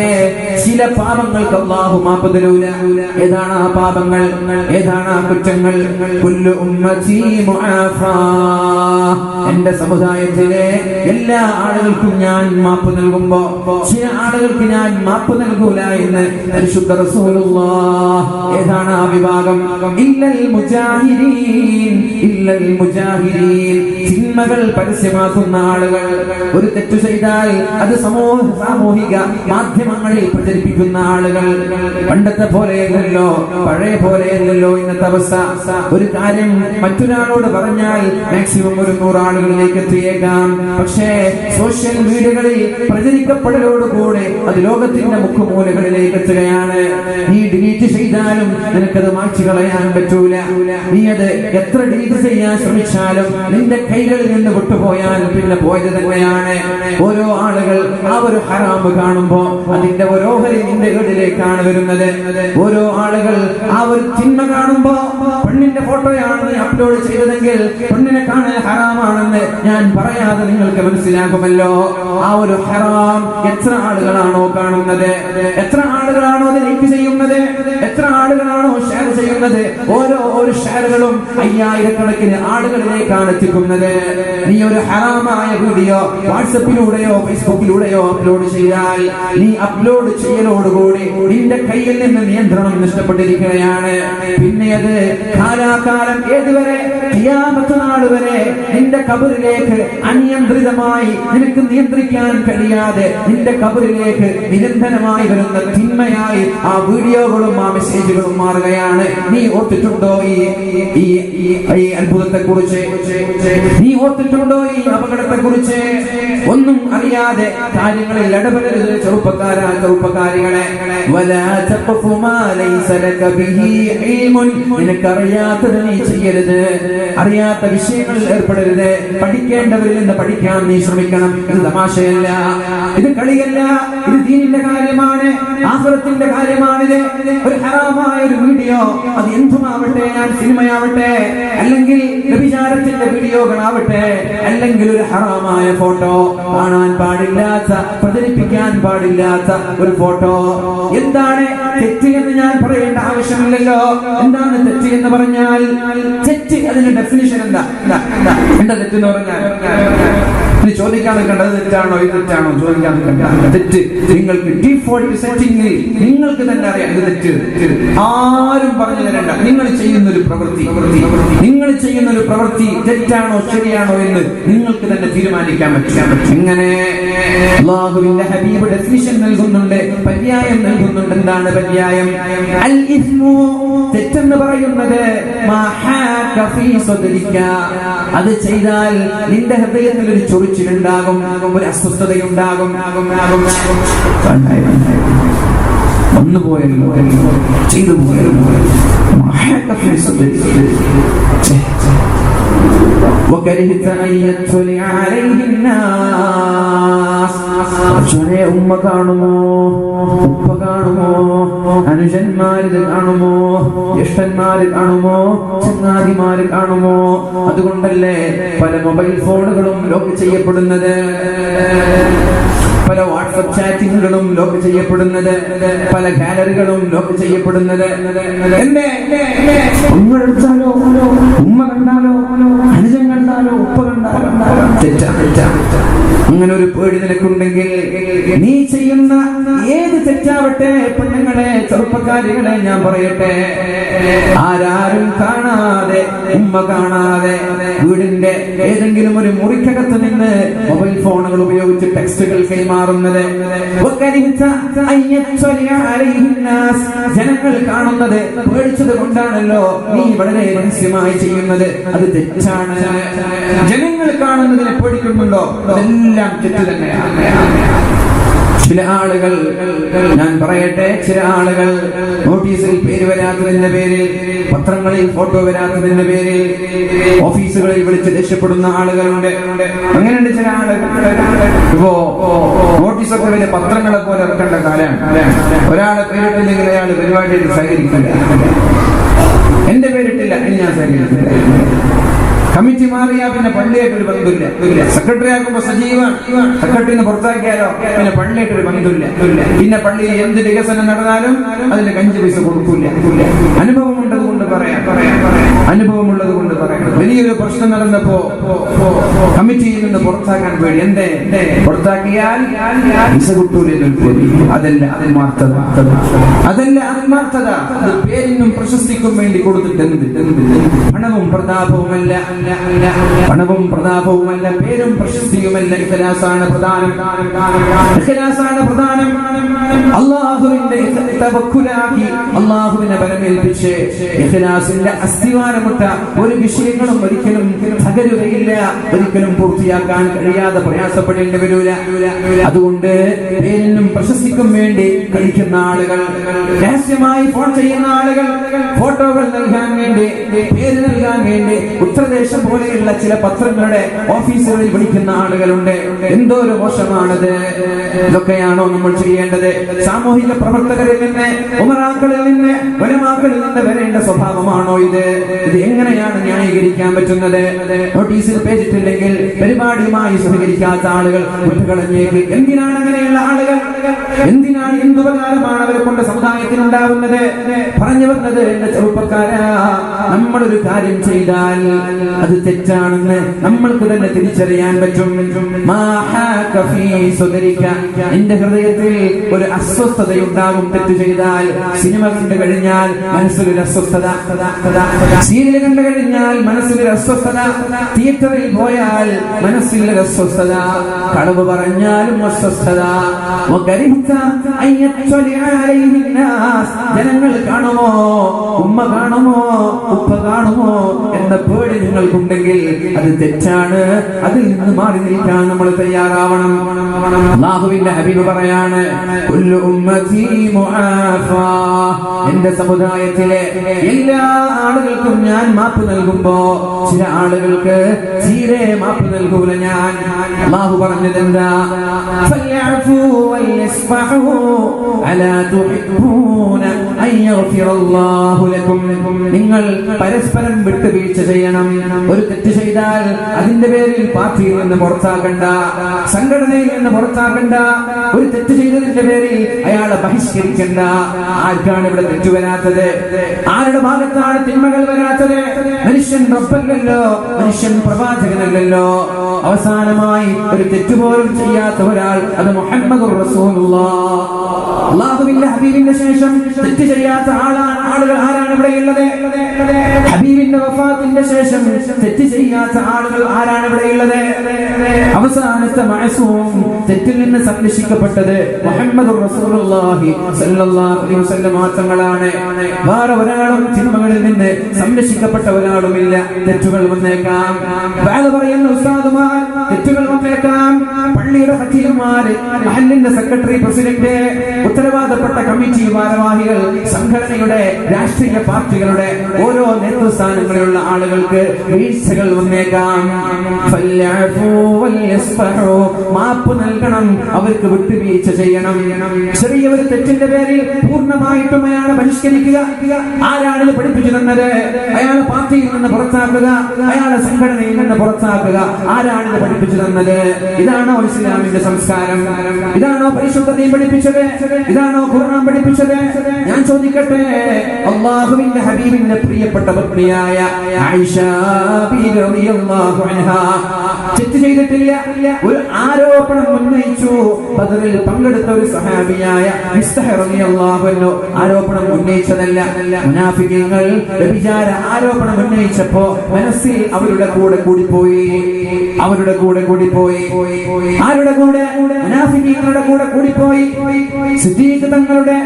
ചില പാപങ്ങൾക്ക് അല്ലാഹു മാപ്പ് തരൂല. ഏതാണ് ആ പാപങ്ങൾ? ഏതാണ് ആ കുറ്റങ്ങൾ? കുല്ലു ഉമ്മത്തി മുആഫാ, എന്റെ സമുദായത്തിലെ എല്ലാ ആളുകൾക്കും ഞാൻ മാപ്പ് നൽകുമ്പോ ചില ആളുകൾക്ക് ഞാൻ മാപ്പ് നൽകൂല എന്ന് പരിശുദ്ധ റസൂലുള്ളാഹ്. ഏതാണ് ആ വിഭാഗം? ഇല്ലൽ മുജാഹിദീൻ, ഇല്ലൽ മുജാഹിദീൻ, തിന്മകൾ പരസ്യമാക്കുന്ന ആളുകൾ. ഒരു തെറ്റ് ചെയ്താൽ അത് സാമൂഹിക മാധ്യമങ്ങളിൽ പ്രചരിപ്പിക്കുന്ന ആളുകൾ. പണ്ടത്തെ പോലെയല്ലല്ലോ, പഴയ പോലെയല്ലല്ലോ ഇന്നത്തെ അവസ്ഥ. ഒരു കാര്യം മറ്റൊരാളോട് പറഞ്ഞാൽ മാക്സിമം ഒരു 100 ആളുകളിലേക്ക് എത്തിയേക്കാം. പക്ഷേ സോഷ്യൽ മീഡിയകളിൽ പ്രചരിക്കപ്പെടലോടുകൂടെ അത് ലോകത്തിന്റെ മുഖമൂലകളിലേക്ക് എത്തുകയാണ്. നീ ഡിലീറ്റ് ചെയ്താലും നിനക്കത് മായ്ച്ചു കളയാൻ പറ്റൂല. നീ അത് എത്ര ഡിലീറ്റ് ചെയ്യാൻ ശ്രമിച്ചാലും നിന്റെ കൈകളിൽ നിന്ന് വിട്ടുപോയാൽ പിന്നെ പോയത് തന്നെയാണ്. ഓരോ ആളുകൾ ആ ഒരു ഹറാമ് കാണുമ്പോ അതിന്റെ ഓരോഹരി നിന്റെ വീട്ടിലേക്കാണ് വരുന്നത്. ഓരോ ആളുകൾ ആ ഒരു തിന്മ കാണുമ്പോ, പെണ്ണിന്റെ ഫോട്ടോയാണ് നീ അപ്ലോഡ് ചെയ്തതെങ്കിൽ പെണ്ണിനെ കാണാൻ ഹറാമാണെന്ന് ഞാൻ പറയാതെ നിങ്ങൾക്ക് മനസ്സിലാക്കുമല്ലോ. ആ ഒരു ഹറാം എത്ര ആളുകളാണോ കാണുന്നത്, എത്ര ആളുകളാണോ അത് ലൈക്ക് ചെയ്യുന്നത്, എത്ര ആളുകളാണോ ഷെയർ ചെയ്യുന്നത്, ഓരോ ഷെയറുകളും 5000 കണക്കിന് ആളുകളിലേക്കാണ് എത്തിക്കുന്നത്. നീ ഒരു ഹറാമായ വീഡിയോ വാട്സപ്പിലൂടെയോ ഫേസ്ബുക്കിലൂടെയോ അപ്ലോഡ് ചെയ്താൽ നീ അപ്ലോഡ് ചെയ്യലോടുകൂടി നിന്റെ കയ്യിൽ നിന്ന് നിയന്ത്രണം നഷ്ടപ്പെട്ടിരിക്കുകയാണ്. പിന്നെ അത് കാലാകാലം ഏതുവരെ? ഖിയാമത്ത് നാൾ വരെ നിന്റെ ഖബറിലേക്ക് അനിയന്ത്രിതമായി നിനക്ക് നിയന്ത്രിക്കാൻ കഴിയാതെ നിന്റെ ഖബറിലേക്ക് നിരന്തരമായി വരുന്ന തിന്മയായി ആ വീഡിയോകളും ആ മെസ്സേജുകളും മാറുകയാണ്. നീ ഓർത്തിട്ടുണ്ടോ ഈ അത്ഭുതത്തെ കുറിച്ച്? നീ ഓർത്തിട്ടുണ്ടോ ഈ അപകടത്തെ കുറിച്ച്? ഒന്നും അറിയാതെ കാര്യങ്ങളിൽ ഇടപെടരുത് ചെറുപ്പക്കാരാ, ചെറുപ്പക്കാരികളെ. നിനക്കറിയാത്തത് നീ ചെയ്യരുത്, അറിയാത്ത വിഷയങ്ങളിൽ ഏർപ്പെടരുത്. പഠിക്കേണ്ടവരിൽ നിന്ന് പഠിക്കാൻ നീ ശ്രമിക്കണം. ഇത് തമാശയല്ല, ഇത് കളിയല്ല, ഇത് ദീനിന്റെ കാര്യമാണ്, ആഖിറത്തിന്റെ കാര്യമാണിത്. ഒരു ഹറാമായ ഒരു വീഡിയോ, അത് എന്തുമാവട്ടെ, ഞാൻ സിനിമയാവട്ടെ, അല്ലെങ്കിൽ വ്യഭിചാരത്തിന്റെ വീഡിയോകളാവട്ടെ, അല്ലെങ്കിൽ ഒരു ഹറാമായ ഫോട്ടോ, കാണാൻ പാടില്ലാത്ത, പ്രചരിപ്പിക്കാൻ പാടില്ലാത്ത ഒരു ഫോട്ടോ. എന്താണ് തെറ്റ് എന്ന് ഞാൻ പറയേണ്ട ആവശ്യമില്ലല്ലോ. എന്താണ് തെറ്റ് എന്ന് പറഞ്ഞാൽ, തെറ്റ് അതിന്റെ ഡെഫിനിഷൻ എന്താ തെറ്റെന്ന് പറഞ്ഞാൽ ചോദിക്കാൻ നിൽക്കേണ്ടത് തെറ്റാണോ ഇത് തെറ്റാണോ ചോദിക്കാൻ നിൽക്കേണ്ട. തെറ്റ് നിങ്ങൾക്ക് ഡീഫോൾട്ട് സെറ്റിംഗിൽ നിങ്ങൾക്ക് തന്നെ അറിയാം ഇത് തെറ്റ്. ആരും പറഞ്ഞു തരണ്ട. നിങ്ങൾ ചെയ്യുന്ന ഒരു പ്രവൃത്തി തെറ്റാണോ ശരിയാണോ എന്ന് നിങ്ങൾക്ക് തന്നെ തീരുമാനിക്കാൻ പറ്റും. എങ്ങനെ അല്ലാഹുവിന്റെ ഹബീബ് ഡെഫിനിഷൻ നൽകുന്നുണ്ട്, പര്യായം നൽകുന്നുണ്ട്. എന്താണ് പര്യായം? അൽ ഇസ്മു, തെറ്റെന്ന് പറയുന്നത് മാ ഹാക ഫീ സദ്രിക, അത് ചെയ്താൽ നിന്റെ ഹൃദയത്തിൽ ഒരു ചൊറിച്ചിലുണ്ടാകും, ഒരു അസ്വസ്ഥതയുണ്ടാകും. വന്നുപോയല്ലോ, ചെയ്തു പോയല്ലോ. ഉമ്മ കാണുമോ, ഉപ്പ കാണുമോ, അനുജന്മാരിൽ കാണുമോ, ജ്യേഷ്ഠന്മാരിൽ കാണുമോ, ചങ്ങാതിമാരിൽ കാണുമോ? അതുകൊണ്ടല്ലേ പല മൊബൈൽ ഫോണുകളും ലോക്ക് ചെയ്യപ്പെടുന്നത്, പല വാട്സ്ആപ്പ് ചാറ്റിങ്ങുകളും ലോക്ക് ചെയ്യപ്പെടുന്നത്, പല ഗാലറികളും ലോക്ക് ചെയ്യപ്പെടുന്നത്. ഉമ്മ കണ്ടാലോ, ഉമ്മ കണ്ടാലോ, അനുജൻ കണ്ടാലോ, ഉപ്പ കണ്ടാലോ തെറ്റാ. അങ്ങനെ ഒരു പേടി നിനക്കുണ്ടെങ്കിൽ നീ ചെയ്യുന്ന ഏത് തെറ്റാവട്ടെ, പെണ്ണുങ്ങളെ, ചെറുപ്പക്കാരികളെ ഞാൻ പറയട്ടെ, ആരാരും കാണാതെ, ഉമ്മ കാണാതെ, വീടിന്റെ ഏതെങ്കിലും ഒരു മുറിക്കകത്ത് നിന്ന് മൊബൈൽ ഫോണുകൾ ഉപയോഗിച്ച് ടെക്സ്റ്റുകൾ കൈമാറുന്നത്, ജനങ്ങൾ കാണുന്നത് പേടിച്ചത് കൊണ്ടാണല്ലോ നീ വളരെ രഹസ്യമായി ചെയ്യുന്നത്. അത് തെറ്റാണ്. ജനങ്ങൾ കാണുന്നതിനെ പേടിക്കുന്നുണ്ടോ? അതെല്ലാം തെറ്റ് തന്നെയാണ്. ചില ആളുകൾ, ഞാൻ പറയട്ടെ, ചില ആളുകൾ നോട്ടീസിൽ പേര് വരാത്തതിന്റെ പേരിൽ, പത്രങ്ങളിൽ ഫോട്ടോ വരാത്തതിന്റെ പേരിൽ ഓഫീസുകളിൽ വിളിച്ച് രക്ഷപ്പെടുന്ന ആളുകളുണ്ട്. അങ്ങനെയുണ്ട് ചില ആളുകൾ. ഇപ്പോ നോട്ടീസൊക്കെ വലിയ പത്രങ്ങളെ പോലെ ഇറക്കേണ്ട കാലമാണ്. ഒരാളെ പേരിട്ടില്ലെങ്കിൽ അയാൾ പരിപാടിയായിട്ട് സഹകരിക്കില്ല. എന്റെ പേരിട്ടില്ല, ഇനി ഞാൻ സഹകരിക്കില്ല. കമ്മിറ്റി മാറിയാ പിന്നെ പള്ളിയായിട്ടൊരു ബന്ധമില്ല. സെക്രട്ടറി ആക്കുമ്പോ സജീവം, സെക്രട്ടറിന്ന് പുറത്താക്കിയാലോ പിന്നെ പള്ളിയായിട്ടൊരു ബന്ധമില്ല. പിന്നെ പള്ളിയിൽ എന്ത് വികസനം നടന്നാലും അതിന്റെ 5 പൈസ കൊടുക്കൂല. അനുഭവമുള്ളത് കൊണ്ട് പറയാം. വലിയൊരു പ്രശ്നം നടന്നപ്പോ കമ്മിറ്റിയിൽ നിന്ന് പുറത്താക്കാൻ പേടി. എന്തേ? പുറത്താക്കിയാൽ പൈസ കിട്ടൂലെന്ന് പേടി. അതല്ല ആത്മാർത്ഥത. അത് പേരിനും പ്രശസ്തിക്കും വേണ്ടി കൊടുത്തിട്ട് പണവും പ്രതാപവുമല്ല, പേരും പ്രശസ്തിയുമല്ല. ഇഖ്ലാസാണ് പ്രധാനം. അല്ലാഹുവിന്റെ തവക്കുലാക്കി, അല്ലാഹുവിനെ ബലമേൽപ്പിച്ച് ഇഖ്ലാസിന്റെ അസ്തിവാരമുട്ട ഒരു വിഷയങ്ങളും ഒരിക്കലും തകരുകയില്ല, ഒരിക്കലും പൂർത്തിയാക്കാൻ കഴിയാതെ പ്രയാസപ്പെടേണ്ടി വരില്ല. അതുകൊണ്ട് പേരിനും പ്രശസ്തിക്കും വേണ്ടി കഴിക്കുന്ന ആളുകൾ, രഹസ്യമായി ഫോൺ ചെയ്യുന്ന ആളുകൾ, ഫോട്ടോകൾ നൽകാൻ വേണ്ടി, പേര് നൽകാൻ വേണ്ടി ഉത്തരദേശം പോലെയുള്ള ചില പത്രങ്ങളുടെ ഓഫീസുകളിൽ വിളിക്കുന്ന ആളുകളുണ്ട്. എന്തോ ഒരു മോശമാണത്. ഇതൊക്കെയാണോ നമ്മൾ ചെയ്യേണ്ടത്? സാമൂഹിക പ്രവർത്തകരിൽ നിന്ന്, ഉമറാക്കളിൽ നിന്ന്, ഉലമാക്കളിൽ നിന്ന് വരേണ്ട സ്വഭാവമാണോ ഇത്? ഇത് എങ്ങനെയാണ് ന്യായീകരിക്കാൻ പറ്റുന്നത്? നോട്ടീസിൽ പേജിട്ടില്ലെങ്കിൽ പരിപാടിയുമായി സഹകരിക്കാത്ത ആളുകൾ കുറ്റകളഞ്ഞേക്ക്. എന്തിനാണ് അങ്ങനെയുള്ള ആളുകൾ? എന്തുപകാരമാണ് അവരെ കൊണ്ട് സമുദായത്തിനുണ്ടാവുന്നത്? പറഞ്ഞു വന്നത്, എന്റെ ചെറുപ്പക്കാരാ, നമ്മളൊരു കാര്യം ചെയ്താൽ അത് തെറ്റാണെന്ന് നമ്മൾക്ക് തന്നെ തിരിച്ചറിയാൻ പറ്റും. എന്റെ ഹൃദയത്തിൽ ഒരു അസ്വസ്ഥതയുണ്ടാകും തെറ്റ് ചെയ്താൽ. സിനിമ കണ്ടു കഴിഞ്ഞാൽ മനസ്സിലൊരു അസ്വസ്ഥത, സീരിയൽ കണ്ടു കഴിഞ്ഞാൽ മനസ്സിലൊരു അസ്വസ്ഥത, തിയേറ്ററിൽ പോയാൽ മനസ്സിലൊരു അസ്വസ്ഥത, കളവ് പറഞ്ഞാലും അസ്വസ്ഥത. ജനങ്ങൾ കാണുമോ, ഉമ്മ കാണുമോ, ഉപ്പ കാണുമോ എന്ന പേടി നിങ്ങൾക്കുണ്ടെങ്കിൽ അത് തെറ്റാണ്. അതിൽ നിന്ന് മാറി നിൽക്കാൻ നമ്മൾ തയ്യാറാവണം. അല്ലാഹുവിന്റെ ഹബീബ് പറയാണ്, കുല്ലു ഉമ്മത്തി മുആഫാ, എന്റെ സമുദായത്തിലെ എല്ലാ ആളുകൾക്കും ഞാൻ മാപ്പ് നൽകുമ്പോ ചില ആളുകൾക്ക് തീരെ മാപ്പ് നൽകൂല ഞാൻ. അല്ലാഹു പറഞ്ഞത് എന്താ? ഫൽയഅഫു വൽയസ്ഫഹു, അലാ തുഹിബ്ബൂന അൻ യഗ്ഫിറല്ലാഹു ലക്കും. നിങ്ങൾ പരസ്പരം വിട്ടുവീഴ്ച ചെയ്യണം. ഒരു തെറ്റ് ചെയ്താൽ അതിന്റെ പേരിൽ പാർട്ടിയിൽ നിന്ന് പുറത്താക്കണ്ട, സംഘടനയിൽ നിന്ന് പുറത്താക്കണ്ട. ഒരു തെറ്റ് ചെയ്തതിന്റെ പേരിൽ അയാളെ ബഹിഷ്കരിക്കണ്ട. ആർക്കാണ് ഇവിടെ തെറ്റ് വരാത്തത്? ആരുടെ ഭാഗത്താണ് തിന്മകൾ വരാത്തത്? മനുഷ്യൻ റബ്ബല്ലല്ലോ, മനുഷ്യൻ പ്രവാചകനല്ലല്ലോ. അവസാനമായി ഒരു തെറ്റുപോലും ചെയ്യാത്ത ഒരാൾ, അത് മുഹമ്മദുർ റസൂലുള്ളാഹ്. അല്ലാഹുവിന്റെ ഹബീബിന്റെ ശേഷം തെറ്റ് ചെയ്യാത്ത ആളുകൾ ആരാണ് ഇവിടെയുള്ളത്? ഹബീബിന്റെ വഫാത്തിന്റെ ശേഷം തെറ്റ് ചെയ്യാത്ത ആളുകൾ ആരാണ് ഇവിടെയുള്ളത്? അവസാനത്തെ മഅസൂം, തെറ്റിൽ നിന്ന് സംരക്ഷിക്കപ്പെട്ടത് മുഹമ്മദുർ റസൂലുള്ളാഹി സ്വല്ലല്ലാഹു അലൈഹി വസല്ലം തങ്ങളാണ്. വേറെ ഒരാളും തിന്മകളിൽ നിന്ന് സംരക്ഷിക്കപ്പെട്ട ഒരാളുമില്ല. തെറ്റുകൾ വന്നേക്കാം, പറയുന്ന ഉസ്താദുമാർ തെറ്റുകൾ വന്നേക്കാം, പള്ളിയുടെ ഖത്തീബുമാര്, മഹല്ലിന്റെ സെക്രട്ടറി, പ്രസിഡന്റ്, ഉത്തരവാദപ്പെട്ട കമ്മിറ്റി ഭാരവാഹികൾ, സംഘടനയുടെ രാഷ്ട്രീയ പാർട്ടികളുടെ ഓരോ നേതൃസ്ഥാനങ്ങളിലുള്ള ആളുകൾക്ക് വീഴ്ചകൾ വന്നേക്കാം. മാപ്പ് നൽകണം, അവർക്ക് വിട്ടുവീഴ്ച ചെയ്യണം. ചെറിയ ഒരു തെറ്റിന്റെ പേരിൽ പൂർണ്ണമായിട്ടും അയാളെ ബഹിഷ്കരിക്കുക. ആരാണ് പഠിപ്പിച്ചു തന്നത്? അയാളെ പാർട്ടിയിൽ നിന്ന് പുറത്താക്കുക, അയാളെ സംഘടനയിൽ നിന്ന് പുറത്താക്കുക. ആരാണിത് പഠിപ്പിച്ചു തന്നത്? ഇതാണോ ഇസ്ലാമിന്റെ സംസ്കാരം? ഇതാണോ പരിശുദ്ധ ദീൻ പഠിപ്പിച്ചത്? ഇതാണോ ഖുർആൻ പഠിപ്പിച്ചത്? ഞാൻ ചോദിക്കട്ടെ, അല്ലാഹുവിന്റെ ഹബീബിന്റെ പ്രിയപ്പെട്ട പത്നിയായ ആയിഷ ബീവി റളിയല്ലാഹു അൻഹാ തെറ്റ് ചെയ്തിട്ടില്ല, ഒരു ആരോപണം ഉന്നയിച്ചു. ബദറിൽ പങ്കെടുത്ത ഒരു സഹാബിയായ മിസ്തഹ് റളിയല്ലാഹു അൻഹു ആരോപണം ഉന്നയിച്ചതല്ല. മുനാഫിഖീങ്ങൾ വ്യഭിചാര ആരോപണം ഉന്നയിച്ചപ്പോ മനസ്സിൽ അവരുടെ കൂടെ കൂടിപ്പോയി. ആരുടെ കൂടെ? മുനാഫിഖീങ്ങളുടെ കൂടെ കൂടിപ്പോയി. സിദ്ദീഖ് തങ്ങളുടെ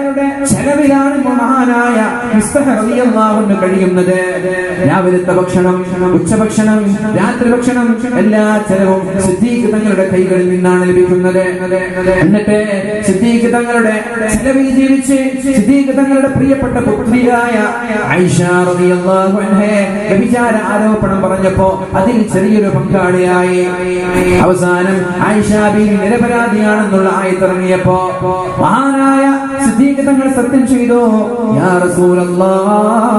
ചെലവിലാണ് മഹാനായ മിസ്തഹ് റളിയല്ലാഹു അൻഹു കഴിയുന്നത്. രാവിലത്തെ ഭക്ഷണം, ഉച്ചഭക്ഷണം, രാത്രി ഭക്ഷണം, എല്ലാ ചെലവും സിദ്ദീഖ് തങ്ങളുടെ കൈകളിൽ നിന്നാണ് ലഭിക്കുന്നത്. എന്നിട്ട് സിദ്ദീഖ് തങ്ങളുടെ ചെലവിൽ ജീവിച്ച് സിദ്ദീഖ് തങ്ങളുടെ പ്രിയപ്പെട്ട പുത്രിയായ ആയിഷ റളിയല്ലാഹു അൻഹയെ വ്യഭിചാര ആരോപണം പറഞ്ഞപ്പോ അതിൽ ചെറിയൊരു പങ്കാളിയായി. അവസാനം ആയിഷ ബീവി നിരപരാധിയാണെന്നുള്ള ആയത്തിറങ്ങിയപ്പോ മഹാനായ സിദ്ദീഖ് തങ്ങൾ സത്യം ചെയ്തു, യാ റസൂലല്ലാഹ്,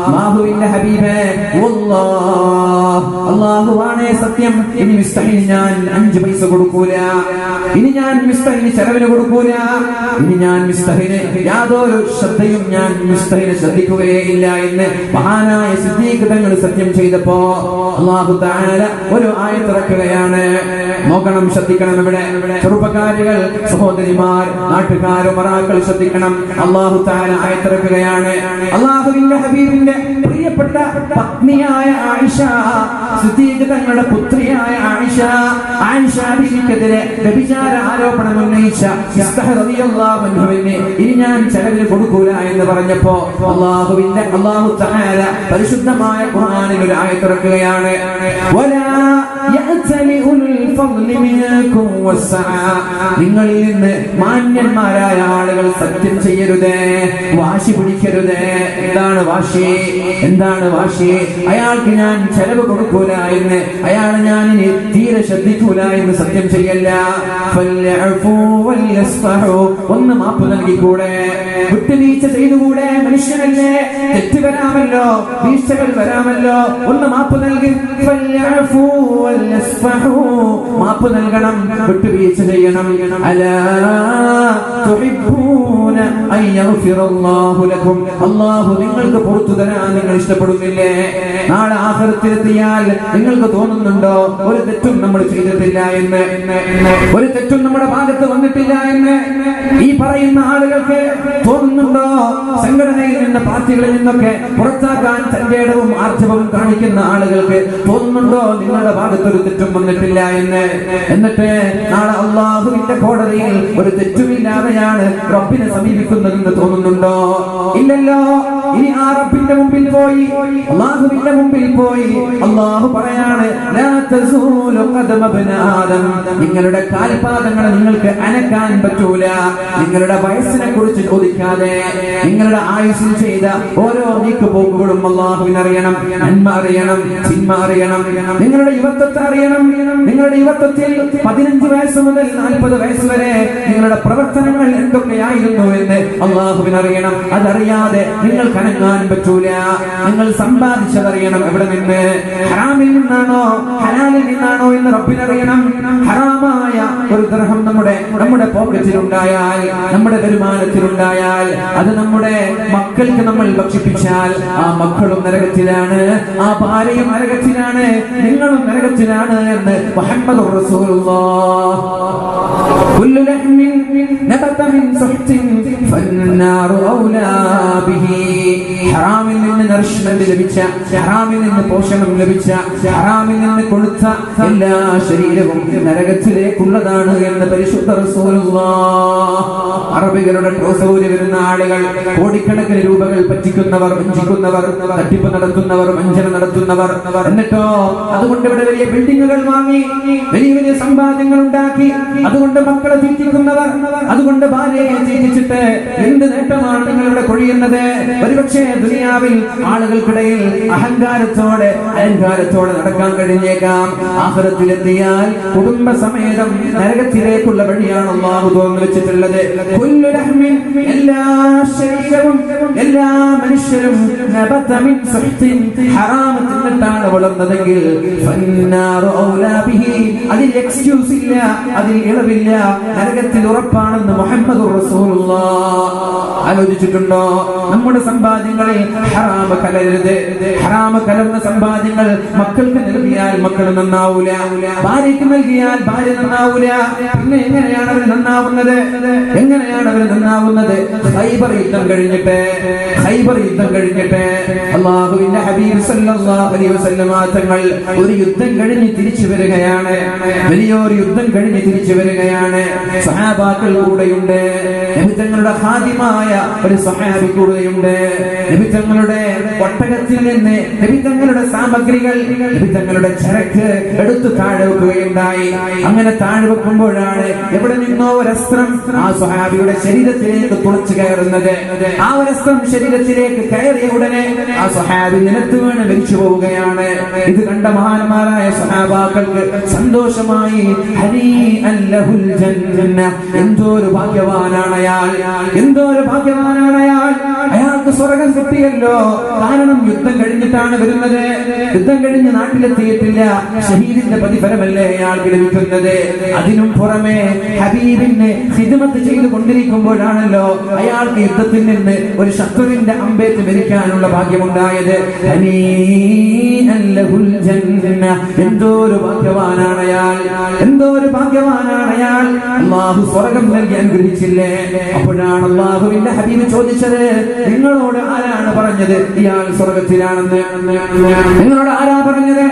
അല്ലാഹുവിന്റെ ഹബീബേ, വല്ലാഹ്, അല്ലാഹുവാണേ സത്യം, ഇനി മിസ്തഹിന് ഞാൻ 5 പൈസ കൊടുക്കൂല, ഇനി ഞാൻ മിസ്തഹിന് ചെലവിന് കൊടുക്കൂല, ഇനി ഞാൻ മിസ്തഹിന് യാതൊരു ശ്രദ്ധയും ഞാൻ മിസ്തഹിനെ ശ്രദ്ധിക്കുകയില്ല എന്ന് മഹാനായ സിദ്ദീഖ് തങ്ങൾ സത്യം ചെയ്തപ്പോ അല്ലാഹു തആല ഒരു ആയത്തിറക്കുകയാണ്. നോക്കണം, ശ്രദ്ധിക്കണം. ഇവിടെ ചെറുപ്പക്കാരികൾ, സഹോദരിമാർ, നാട്ടുകാർ, ഉമറാക്കൾ ശ്രദ്ധിക്കണം. അല്ലാഹു തആല ആയത്തിറക്കുകയാണ്. അല്ലാഹുവിന്റെ ഹബീബിന്റെ പ്രിയപ്പെട്ട പത്നിയായ ആയിഷ, സിദ്ദീഖ് തങ്ങളുടെ പുത്രിയായ ആയിഷ ബീവിക്കെതിരെ വ്യഭിചാര ആരോപണം ഉന്നയിച്ച മിസ്തഹ് റളിയല്ലാഹു അൻഹുവിനെ ഇനി ഞാൻ ചെലവിന് കൊടുക്കൂല എന്ന് പറഞ്ഞപ്പോ അല്ലാഹു തആല പരിശുദ്ധമായ ഖുർആനിൽ ഒരു ആയത്തിറക്കുകയാണ്. വലാ യഅ്തലി ഉൽ ഫദ്ലി മിൻകും വസ്സഅ, നിങ്ങളിൽ നിന്ന് മാന്യന്മാരായ ആളുകൾ സത്യം ചെയ്യരുത്, വാശി പിടിക്കരുത്. എന്താണ് വാശി? അയാൾക്ക് ഞാൻ ചെലവ് കൊടുക്കൂല എന്ന്, അയാളെ ഞാൻ ഇനി തീരെ ശ്രദ്ധിക്കൂല എന്ന് സത്യം ചെയ്യല്ല. ഒന്ന് മാപ്പ് നൽകിക്കൂടെ? വിട്ടുവീഴ്ച ചെയ്തുകൂടെ? മനുഷ്യനല്ലേ, തെറ്റ് വരാമല്ലോ, വീഴ്ചകൾ വരാമല്ലോ. ഒന്ന് മാപ്പ് നൽകി, മാപ്പ് നൽകണം, വിട്ടുവീഴ്ച ചെയ്യണം. അലാ തുഹിബ്ബൂന അൻ യഗ്ഫിറല്ലാഹു ലക്കും, അല്ലാഹു നിങ്ങൾക്ക് പുറത്തു തരാൻ നിങ്ങൾ ഇഷ്ടപ്പെടുന്നില്ലേ? നാളെ ആഖിറത്തിലെത്തിയാൽ നിങ്ങൾക്ക് തോന്നുന്നുണ്ടോ ഒരു തെറ്റും നമ്മൾ ചെയ്തിട്ടില്ല എന്ന്, ഒരു തെറ്റും നമ്മുടെ ഭാഗത്ത് വന്നിട്ടില്ല എന്ന് ഈ പറയുന്ന ആളുകൾക്ക് തോന്നുന്നുണ്ടോ? സംഘടനയിൽ നിന്ന്, പാർട്ടികളിൽ നിന്നൊക്കെ പുറത്താക്കാൻ തന്റേടവും ആർജവവും കാണിക്കുന്ന ആളുകൾക്ക് തോന്നുന്നുണ്ടോ നിങ്ങളുടെ ഭാഗത്തൊരു തെറ്റും വന്നിട്ടില്ല എന്ന്? എന്നിട്ട് നാളെ അല്ലാഹുവിന്റെ കോടതിയിൽ ഒരു തെറ്റുമില്ലാതെയാണ് റബ്ബിനെ സമീപിക്കുന്നതെന്ന് തോന്നുന്നുണ്ടോ? ഇല്ലല്ലോ. ഇനി ആ റബ്ബിന്റെ മുമ്പിൽ പോയി, അല്ലാഹുവിന്റെ മുമ്പിൽ പോയി അല്ലാഹു പറയാണ് ലാ തസൂലു ഖദമ ഇബ്ന ആദം, നിങ്ങളുടെ കാൽപാദങ്ങൾ നിങ്ങൾക്ക് അനക്കാൻ പറ്റൂല. നിങ്ങളുടെ വയസ്സിനെ കുറിച്ച് ചോദിക്കാതെ നിങ്ങളുടെ ആയുസ്സിൽ ചെയ്ത ഓരോ നീക്കുപോക്കുകളും അല്ലാഹുവിന് അറിയണം. നന്മ അറിയണം, തിന്മ അറിയണം, നിങ്ങളുടെ യുവത്വത്തെ അറിയണം. നിങ്ങളുടെ യുവത്വത്തിൽ 15 വയസ്സ് മുതൽ 40 വയസ്സ് വരെ നിങ്ങളുടെ പ്രവർത്തനങ്ങൾ എന്തൊക്കെയായിരുന്നു എന്ന് അല്ലാഹുവിന് അറിയണം. അതറിയാതെ നിങ്ങൾക്ക് അനങ്ങാൻ പറ്റൂല. നിങ്ങൾ സമ്പാദിച്ചതറിയണം, എവിടെ നിന്ന്, ഹറാമിൽ നിന്നാണോ ഹലാലിൽ നിന്നാണോ എന്ന് റബ്ബിനറിയണം. ഹറാമായ ഒരു ദിർഹം നമ്മുടെ പോക്കറ്റിലുണ്ടായാൽ, നമ്മുടെ വരുമാനത്തിലുണ്ടായാൽ, അത് നമ്മുടെ മക്കൾക്ക് നമ്മൾ ഭക്ഷിപ്പിച്ചാൽ ആ മക്കളും നരകത്തിലാണ്, ആ ഭാര്യയും നരകത്തിലാണ്, നിങ്ങളും നരകത്തിലാണ് എന്ന് മുഹമ്മദുർ റസൂലുള്ളാഹ്. കുല്ലു ലഹ്മിൻ നബത മിൻ സുഹ്തിൻ ഫന്നാറു ഔലാ ബിഹി. ഹറാമിൽ നിന്ന് നറിഷ്മെന്റ് ലഭിച്ച, ഹറാമിൽ നിന്ന് പോഷണം ലഭിച്ച, ഹറാമിൽ നിന്ന് കൊടുത്ത എല്ലാ ശരീരവും നരകത്തിലേക്കുള്ളതാണ് എന്ന് പരിശുദ്ധ റസൂലുള്ളാഹ്. അറബികളുടെ ട്രൗസറിൽ വരുന്ന ആളുകൾ, കോടിക്കണക്കിന് രൂപകൾ പറ്റിക്കുന്നവർ, വഞ്ചിക്കുന്നവർ, തട്ടിപ്പ് നടത്തുന്നവർ, വഞ്ചന നടത്തുന്നവർ, എന്നിട്ടോ അതുകൊണ്ട് ഇവിടെ വലിയ ബിൽഡിങ്ങുകൾ വാങ്ങി, വലിയ വലിയ സമ്പാദ്യങ്ങൾ ഉണ്ടാക്കി, അതുകൊണ്ട് മക്കളെ തീറ്റിക്കുന്നവർ, അതുകൊണ്ട് ഭാര്യയെ തീറ്റിച്ചിട്ട് എന്ത് നേട്ടമാണ് നിങ്ങളുടെ കൊഴിയുന്നത്? ഒരുപക്ഷെ ദുനിയാവിൽ ആളുകൾക്കിടയിൽ അഹങ്കാരത്തോടെ നടക്കാൻ കഴിഞ്ഞേക്കാം. ആഖിറത്തിലെത്തിയാൽ കുടുംബസമേതം നരകത്തിലേക്കുള്ള വഴിയാണ് അല്ലാഹു തുറന്നു വെച്ചിട്ടുള്ളത്. കുല്ലു ലഹ്മിൻ, എല്ലാ ശരീരവും, എല്ലാ മനുഷ്യരും നബത മിൻ സുഹ്തിൻ, ഹറാം തിന്നിട്ടാണ് വളർന്നതെങ്കിൽ ഫന്നാറു ഔലാ ബിഹി, അതിൽ എക്സ്ക്യൂസ് ഇല്ല, അതിൽ ഇളവില്ല, നരകത്തിൽ ഉറപ്പാണെന്ന് മുഹമ്മദുർ റസൂലുള്ളാഹ്. ആലോചിച്ചിട്ടുണ്ടോ? നമ്മുടെ സമ്പാദ്യങ്ങളിൽ ഹറാം കലരരുത്. ഹറാം കലർന്ന സമ്പാദ്യങ്ങൾ മക്കൾക്ക് നൽകിയാൽ മക്കൾ നന്നാവൂല, ഭാര്യയ്ക്ക് നൽകിയാൽ ഭാര്യ നന്നാവൂല. പിന്നെ എങ്ങനെയാണ് അവർ നന്നാവുന്നത്? ഖൈബർ യുദ്ധം കഴിഞ്ഞിട്ട് അല്ലാഹുവിന്റെ ഹബീബ് സല്ലല്ലാഹു അലൈഹി വസല്ലം തങ്ങൾ ഒരു യുദ്ധം കഴിഞ്ഞ് തിരിച്ചു വരികയാണ്. വലിയൊരു യുദ്ധം കഴിഞ്ഞ് തിരിച്ചു വരികയാണ്. സഹാബാക്കൾ കൂടെയുണ്ട്, നബി തങ്ങളുടെ ഖാദിമായ ഒരു സഹാബി കൂടെയുണ്ട്. നബി തങ്ങളുടെ ഒട്ടകത്തിൽ നിന്ന് നബി തങ്ങളുടെ സാമഗ്രികൾ, നബി തങ്ങളുടെ ചരക്ക് എടുത്തു താഴെ വെക്കുകയുണ്ടായി. അങ്ങനെ താഴെ വെക്കുമ്പോഴാണ് എവിടെ നിന്നോ ഒരസ്ത്രം ആ സ്വഹാബിയുടെ ശരീരത്തിലേക്ക് തുളച്ചു കയറുന്നത്. ആ ഒരസ്ത്രം ശരീരത്തിലേക്ക് കയറിയ ഉടനെ ആ സ്വഹാബി നിലത്ത് വീണ് മരിച്ചു പോവുകയാണ്. ഇത് കണ്ട മഹാന്മാരായ സ്വഹാബാക്കൾക്ക് സന്തോഷമായി. ഹനീഅൻ ലഹുൽ ജന്ന, എന്തോരു ഭാഗ്യവാനാണ് അയാൾ, എന്തോരു ഭാഗ്യവാനാണ് അയാൾ, അയാൾക്ക് സ്വർഗം കിട്ടിയല്ലോ. കാരണം യുദ്ധം കഴിഞ്ഞിട്ടാണ് വരുന്നത്, യുദ്ധം കഴിഞ്ഞ് നാട്ടിലെത്തിയിട്ടില്ല. ഷഹീദിന്റെ പ്രതിഫലമല്ലേ അയാൾക്ക് ലഭിക്കുന്നത്. അതിനും പുറമെ ഹബീബിന് ഖിദ്മത്ത് ചെയ്തുകൊണ്ടിരിക്കുമ്പോഴാണല്ലോ അയാൾക്ക് യുദ്ധത്തിൽ നിന്ന് ഒരു ശത്രുവിന്റെ അമ്പേറ്റ് മരിക്കാനുള്ള ഭാഗ്യമുണ്ടായത്. എന്തോരു ഭാഗ്യവാനാണ് അയാൾ, എന്തോരു ഭാഗ്യവാനാണ് അയാൾ. അല്ലാഹു സ്വർഗം നൽകി അനുഗ്രഹിച്ചില്ലേ? അപ്പോഴാണ് അല്ലാഹുവിന്റെ ഹബീബ് ചോദിച്ചത്, നിങ്ങളോട് ആരാണ് പറഞ്ഞത് ഇയാൾ സ്വർഗത്തിലാണെന്ന്? നിങ്ങളോട് ആരാ പറഞ്ഞത്?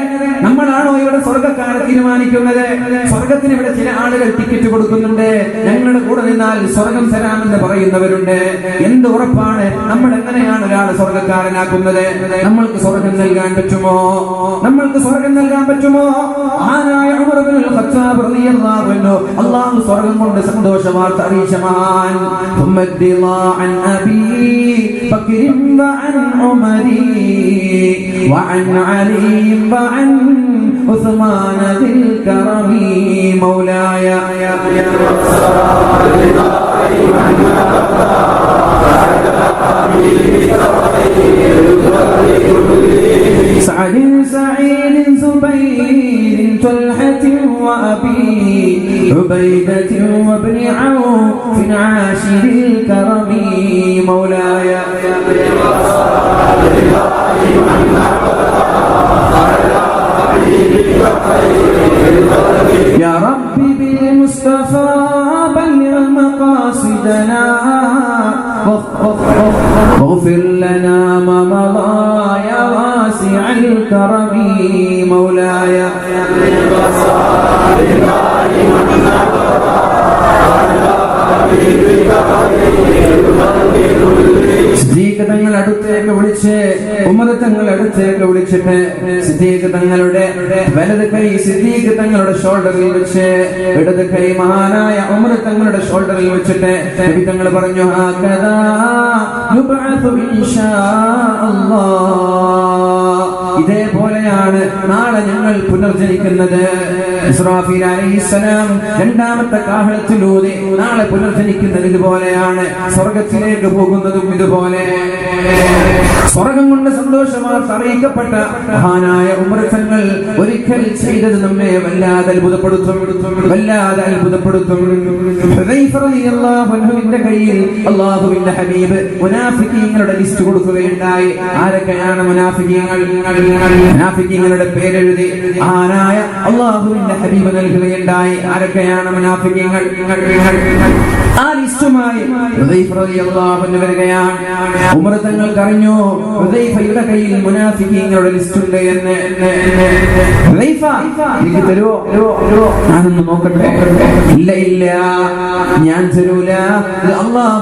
നമ്മളാണോ ഇവിടെ സ്വർഗക്കാരെ തീരുമാനിക്കുന്നത്? സ്വർഗത്തിന് ഇവിടെ ചില ആളുകൾ ടിക്കറ്റ് കൊടുക്കുന്നുണ്ട്, ഞങ്ങളുടെ കൂടെ നിന്നാൽ സ്വർഗം തരാമെന്ന് പറയുന്നവരുണ്ട്. എന്ത് ഉറപ്പാണ്? നമ്മൾ എങ്ങനെയാണ് ഒരാളെ സ്വർഗക്കാരനാക്കുന്നത്? നമ്മൾക്ക് സ്വർഗം നൽകാൻ പറ്റുമോ? നമ്മൾക്ക് സ്വർഗം നൽകാൻ പറ്റുമോ? ആനായ ഉമർ ഇബ്നുൽ ഖത്താബ് റളിയല്ലാഹു അൻഹു അല്ലാഹു സ്വർഗം കൊണ്ട് സന്തോഷ വാർത്ത അറിയിച്ച മഹാൻ. ഉമ്മദ്ദില്ലാ അൻ അബീ ബക്രിൻ വഅൻ ഉമരി വഅൻ അലി വഅൻ ഉസ്മാൻ ദിൽ കറമി മൗലായ سعد سعيد زبير طلحة وأبي عبيدة وابن عوف عاشر الكرم مولاي يا ربي بالمصطفى بلغ مقاصدنا واغفر لنا ما مضى يا واسع الكرم مولاي സിദ്ദീഖ് തങ്ങൾ അടുത്തേക്ക് വിളിച്ച് ഉമർ തങ്ങൾ അടുത്തേക്ക് വിളിച്ചിട്ട് സിദ്ദീഖ് തങ്ങളുടെ വലത് കൈ സിദ്ദീഖ് തങ്ങളുടെ ഷോൾഡറിൽ വെച്ച് ഇടത് കൈ മഹാനായ ഉമർ തങ്ങളുടെ ഷോൾഡറിൽ വെച്ചിട്ട് നബി തങ്ങൾ പറഞ്ഞു ഹകദാ യുബഅസു ഇൻഷാ അല്ലാഹ്, ഇതേപോലെയാണ് നാളെ ഞങ്ങൾ പുനർജനിക്കുന്നത്. ഇസ്രാഫീൽ അലൈഹിസ്സലാം രണ്ടാമത്തെ കാഹളത്തിലൂതി നാളെ പുനർജനിക്കുന്നത് ഇതുപോലെയാണ്. സ്വർഗത്തിലേക്ക് പോകുന്നതും ഇതുപോലെ. സ്വർഗം കൊണ്ട് സന്തോഷവാർത്ത അറിയിക്കപ്പെട്ട മഹാനായ ഉമർ തങ്ങൾ ഒരിക്കൽ ചെയ്തത് നമ്മെ വല്ലാതെ അത്ഭുതപ്പെടുത്തും. ഹുദൈഫ റളിയല്ലാഹു അൻഹുവിന്റെ കയ്യിൽ അല്ലാഹുവിന്റെ ഹബീബ് മുനാഫിഖീങ്ങളുടെ ലിസ്റ്റ് കൊടുക്കുകയുണ്ടായി. ആരൊക്കെയാണ് മുനാഫിഖീങ്ങൾ? മുനാഫിഖീങ്ങളുടെ പേരെഴുതി മഹാനായ അല്ലാഹുവിന്റെ ഹബീബ് നൽകുകയുണ്ടായി. ആരൊക്കെയാണ് മുനാഫിഖീങ്ങൾ? ആ ലിസ്റ്റുമായി ഹുദൈഫ റളിയല്ലാഹു അൻഹു വരികയാണ്. ഉമർ തങ്ങൾ അറിഞ്ഞു ഹുദൈഫയുടെ കയ്യിൽ മുനാഫിഖീങ്ങളുടെ ലിസ്റ്റ് ഉണ്ട് എന്ന്. ഹുദൈഫ എനിക്ക് തരുമോ? ഞാനൊന്ന് നോക്കട്ടെ. ഇല്ല, ഞാൻ തരൂല. അല്ലാഹു